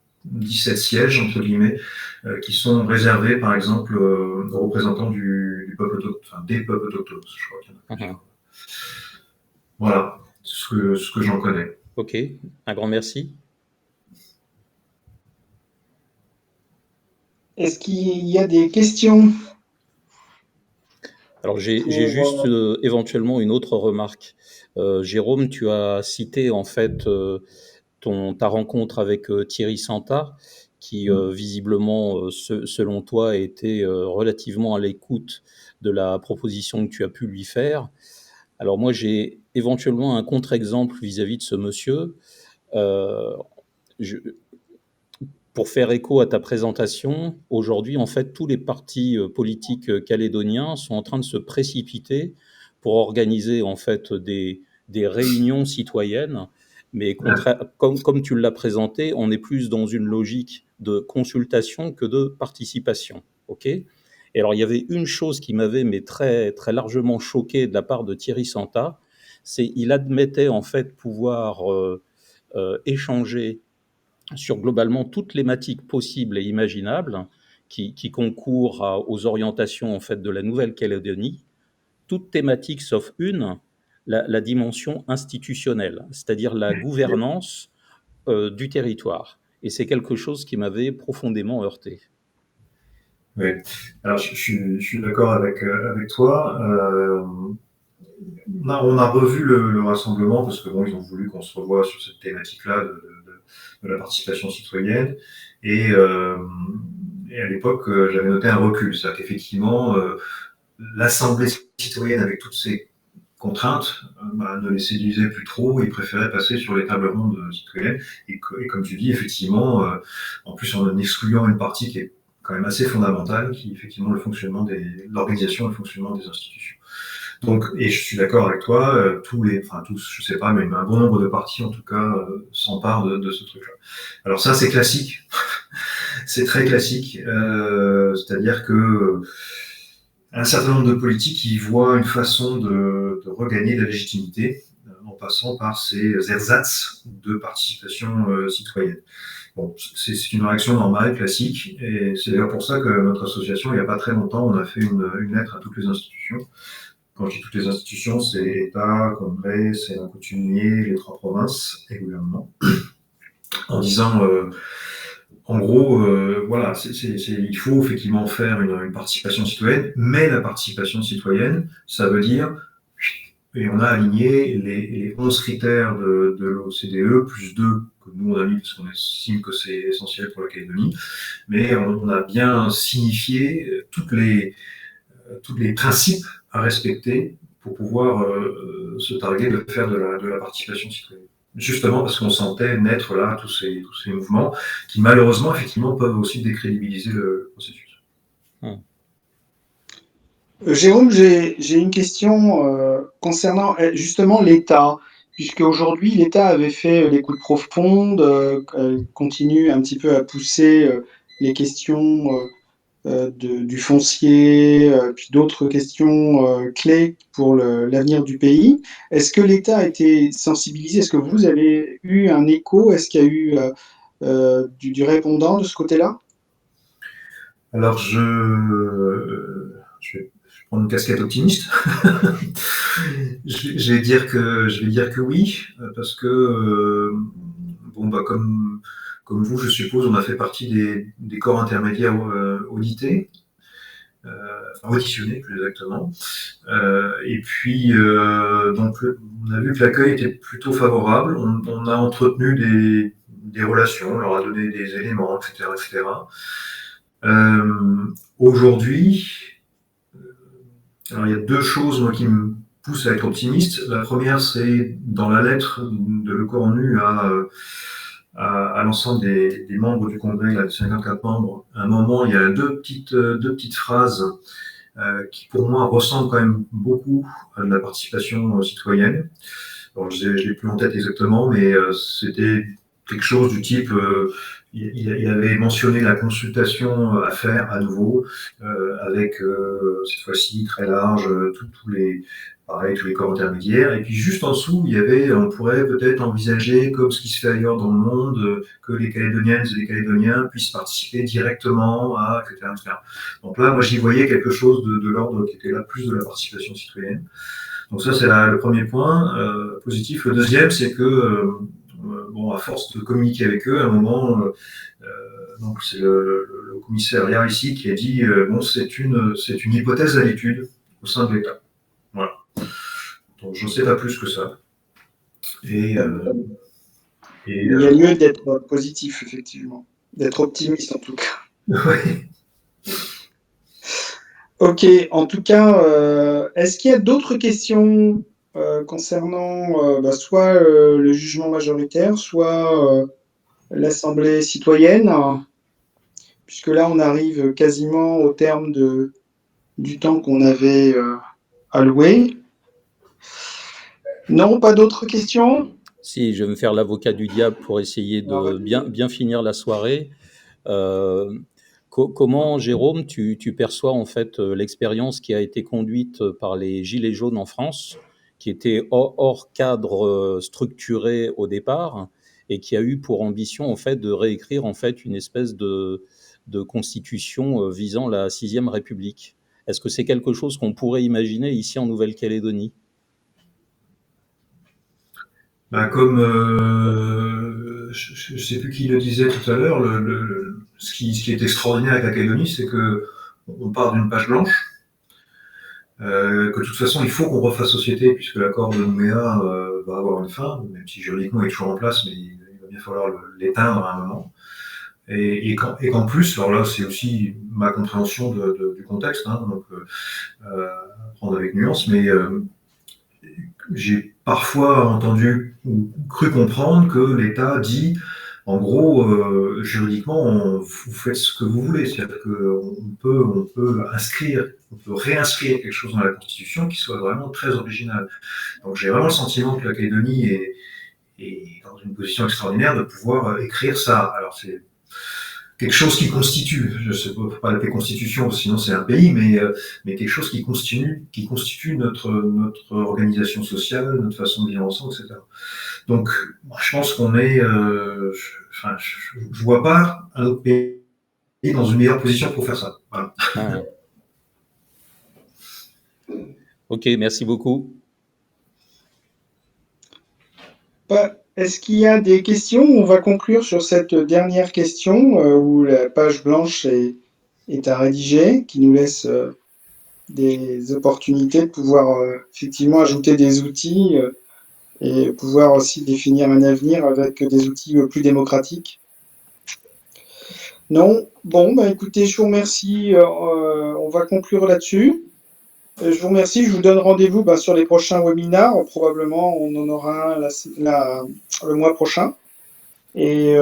sièges, entre guillemets, qui sont réservés, par exemple, aux représentants du peuple autochtone, des peuples autochtones, je crois qu'il y en a plusieurs. Voilà, ce que j'en connais. Ok, un grand merci. Est-ce qu'il y a des questions? Alors j'ai juste éventuellement une autre remarque. Jérôme, tu as cité en fait ta rencontre avec Thierry Santa, qui visiblement, selon toi, était relativement à l'écoute de la proposition que tu as pu lui faire. Alors moi, j'ai éventuellement un contre-exemple vis-à-vis de ce monsieur. Pour faire écho à ta présentation, aujourd'hui, en fait, tous les partis politiques calédoniens sont en train de se précipiter pour organiser en fait des réunions citoyennes, mais comme tu l'as présenté, on est plus dans une logique de consultation que de participation. Ok ? Et alors, il y avait une chose qui m'avait très, très largement choqué de la part de Thierry Santa, c'est qu'il admettait en fait pouvoir échanger sur globalement toutes les thématiques possibles et imaginables qui concourent aux orientations en fait de la Nouvelle-Calédonie, toutes thématiques sauf une, la dimension institutionnelle, c'est-à-dire la gouvernance du territoire. Et c'est quelque chose qui m'avait profondément heurté. Oui, alors je suis d'accord avec toi. On a revu le rassemblement parce que bon, ils ont voulu qu'on se revoie sur cette thématique-là de la participation citoyenne. Et à l'époque, j'avais noté un recul. C'est-à-dire qu'effectivement, l'Assemblée citoyenne, avec toutes ses contraintes, ne les séduisait plus trop. Ils préféraient passer sur les tables rondes citoyennes. Et comme tu dis, effectivement, en plus en excluant une partie qui est quand même assez fondamentale, qui est effectivement l'organisation et le fonctionnement des institutions. Donc, et je suis d'accord avec toi, tous, je sais pas, mais un bon nombre de partis, en tout cas, s'emparent de ce truc-là. Alors ça, c'est classique. C'est très classique. C'est-à-dire que un certain nombre de politiques y voient une façon de regagner la légitimité en passant par ces ersatz de participation citoyenne. Bon, c'est une réaction normale, classique, et c'est d'ailleurs pour ça que notre association, il n'y a pas très longtemps, on a fait une lettre à toutes les institutions. Quand je dis toutes les institutions, c'est État, Congrès, Sénat coutumier, les 3 provinces et gouvernement, en disant, en gros, voilà, il faut effectivement faire une participation citoyenne, mais la participation citoyenne, ça veut dire, et on a aligné les 11 critères de l'OCDE, plus 2 que nous on a mis parce qu'on estime que c'est essentiel pour la Calédonie, mais on a bien signifié tous les principes à respecter pour pouvoir se targuer de faire de la participation citoyenne. Justement parce qu'on sentait naître là tous ces mouvements qui malheureusement effectivement peuvent aussi décrédibiliser le processus. Jérôme, j'ai une question concernant justement l'État, puisque aujourd'hui l'État avait fait les coups de profonde, continue un petit peu à pousser les questions du foncier, puis d'autres questions clés pour l'avenir du pays. Est-ce que l'État a été sensibilisé? Est-ce que vous avez eu un écho? Est-ce qu'il y a eu du répondant de ce côté-là? Alors, je vais prendre une casquette optimiste. je vais dire que oui, parce que bon, bah, comme vous, je suppose, on a fait partie des corps intermédiaires audités, auditionnés plus exactement. Et puis, donc, on a vu que l'accueil était plutôt favorable. On a entretenu des relations, on leur a donné des éléments, etc., etc. Aujourd'hui, alors il y a 2 choses moi, qui me poussent à être optimiste. La première, c'est dans la lettre de Le Cornu à l'ensemble des membres du Congrès, là, 54 membres. À un moment, il y a deux petites phrases qui, pour moi, ressemblent quand même beaucoup à de la participation citoyenne. Alors, je l'ai plus en tête exactement, mais c'était quelque chose du type il avait mentionné la consultation à faire à nouveau avec cette fois-ci très large tous les corps intermédiaires, et puis juste en dessous il y avait, on pourrait peut-être envisager, comme ce qui se fait ailleurs dans le monde, que les Calédoniennes et les Calédoniens puissent participer directement à etc. Donc là moi j'y voyais quelque chose de l'ordre qui était là plus de la participation citoyenne. Donc ça c'est le premier point positif. Le deuxième, c'est que bon, à force de communiquer avec eux, à un moment, donc c'est le commissaire Yar ici qui a dit bon, c'est une hypothèse à l'étude au sein de l'État. Voilà. Donc je ne sais pas plus que ça. Et il y a lieu d'être positif, effectivement, d'être optimiste en tout cas. Oui. Ok, en tout cas, est-ce qu'il y a d'autres questions concernant soit le jugement majoritaire, soit l'Assemblée citoyenne, puisque là on arrive quasiment au terme du temps qu'on avait alloué. Non, pas d'autres questions? Si, je vais me faire l'avocat du diable pour essayer de bien finir la soirée. Comment, Jérôme, tu perçois en fait l'expérience qui a été conduite par les Gilets jaunes en France, qui était hors cadre structuré au départ et qui a eu pour ambition en fait de réécrire en fait une espèce de constitution visant la 6e République? Est-ce que c'est quelque chose qu'on pourrait imaginer ici en Nouvelle-Calédonie? Ben, comme je ne sais plus qui le disait tout à l'heure, ce qui est extraordinaire avec la Calédonie, c'est que on part d'une page blanche, que de toute façon il faut qu'on refasse société puisque l'accord de Nouméa va avoir une fin, même si juridiquement il est toujours en place, mais il va bien falloir l'éteindre à un moment. Et qu'en plus, alors là c'est aussi ma compréhension du contexte, hein, donc prendre avec nuance, mais j'ai parfois entendu ou cru comprendre que l'État dit, en gros, juridiquement, vous faites ce que vous voulez. C'est-à-dire qu'on peut on peut réinscrire quelque chose dans la Constitution qui soit vraiment très original. Donc j'ai vraiment le sentiment que la Calédonie est dans une position extraordinaire de pouvoir écrire ça. Alors quelque chose qui constitue, je ne sais pas l'appeler constitution, sinon c'est un pays, mais quelque chose qui constitue notre organisation sociale, notre façon de vivre ensemble, etc. Donc, je pense qu'on est, je vois pas un autre pays dans une meilleure position pour faire ça. Voilà. Ah. Ok, merci beaucoup. Est-ce qu'il y a des questions? On va conclure sur cette dernière question où la page blanche est à rédiger, qui nous laisse des opportunités de pouvoir effectivement ajouter des outils et pouvoir aussi définir un avenir avec des outils plus démocratiques. Non? Bon, bah écoutez, je vous remercie. On va conclure là-dessus. Je vous remercie. Je vous donne rendez-vous sur les prochains webinaires. Probablement, on en aura un le mois prochain. Et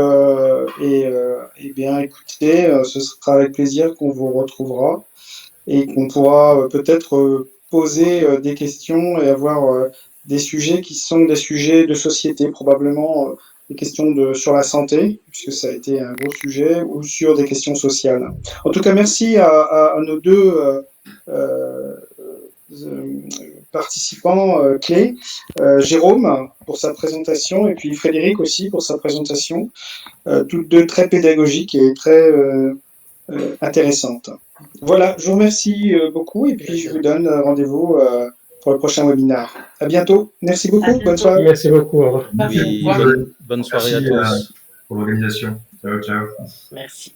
bien, écoutez, ce sera avec plaisir qu'on vous retrouvera et qu'on pourra peut-être poser des questions et avoir des sujets qui sont des sujets de société, probablement des questions sur la santé, puisque ça a été un gros sujet, ou sur des questions sociales. En tout cas, merci à nos deux participants clés, Jérôme pour sa présentation et puis Frédéric aussi pour sa présentation, toutes deux très pédagogiques et très intéressantes. Voilà, je vous remercie beaucoup et puis je vous donne rendez-vous pour le prochain webinaire. À bientôt. Merci beaucoup. Bonne soirée. Merci beaucoup. Au revoir. Oui, bonne soirée Merci à tous. pour l'organisation. Ciao, ciao. Merci.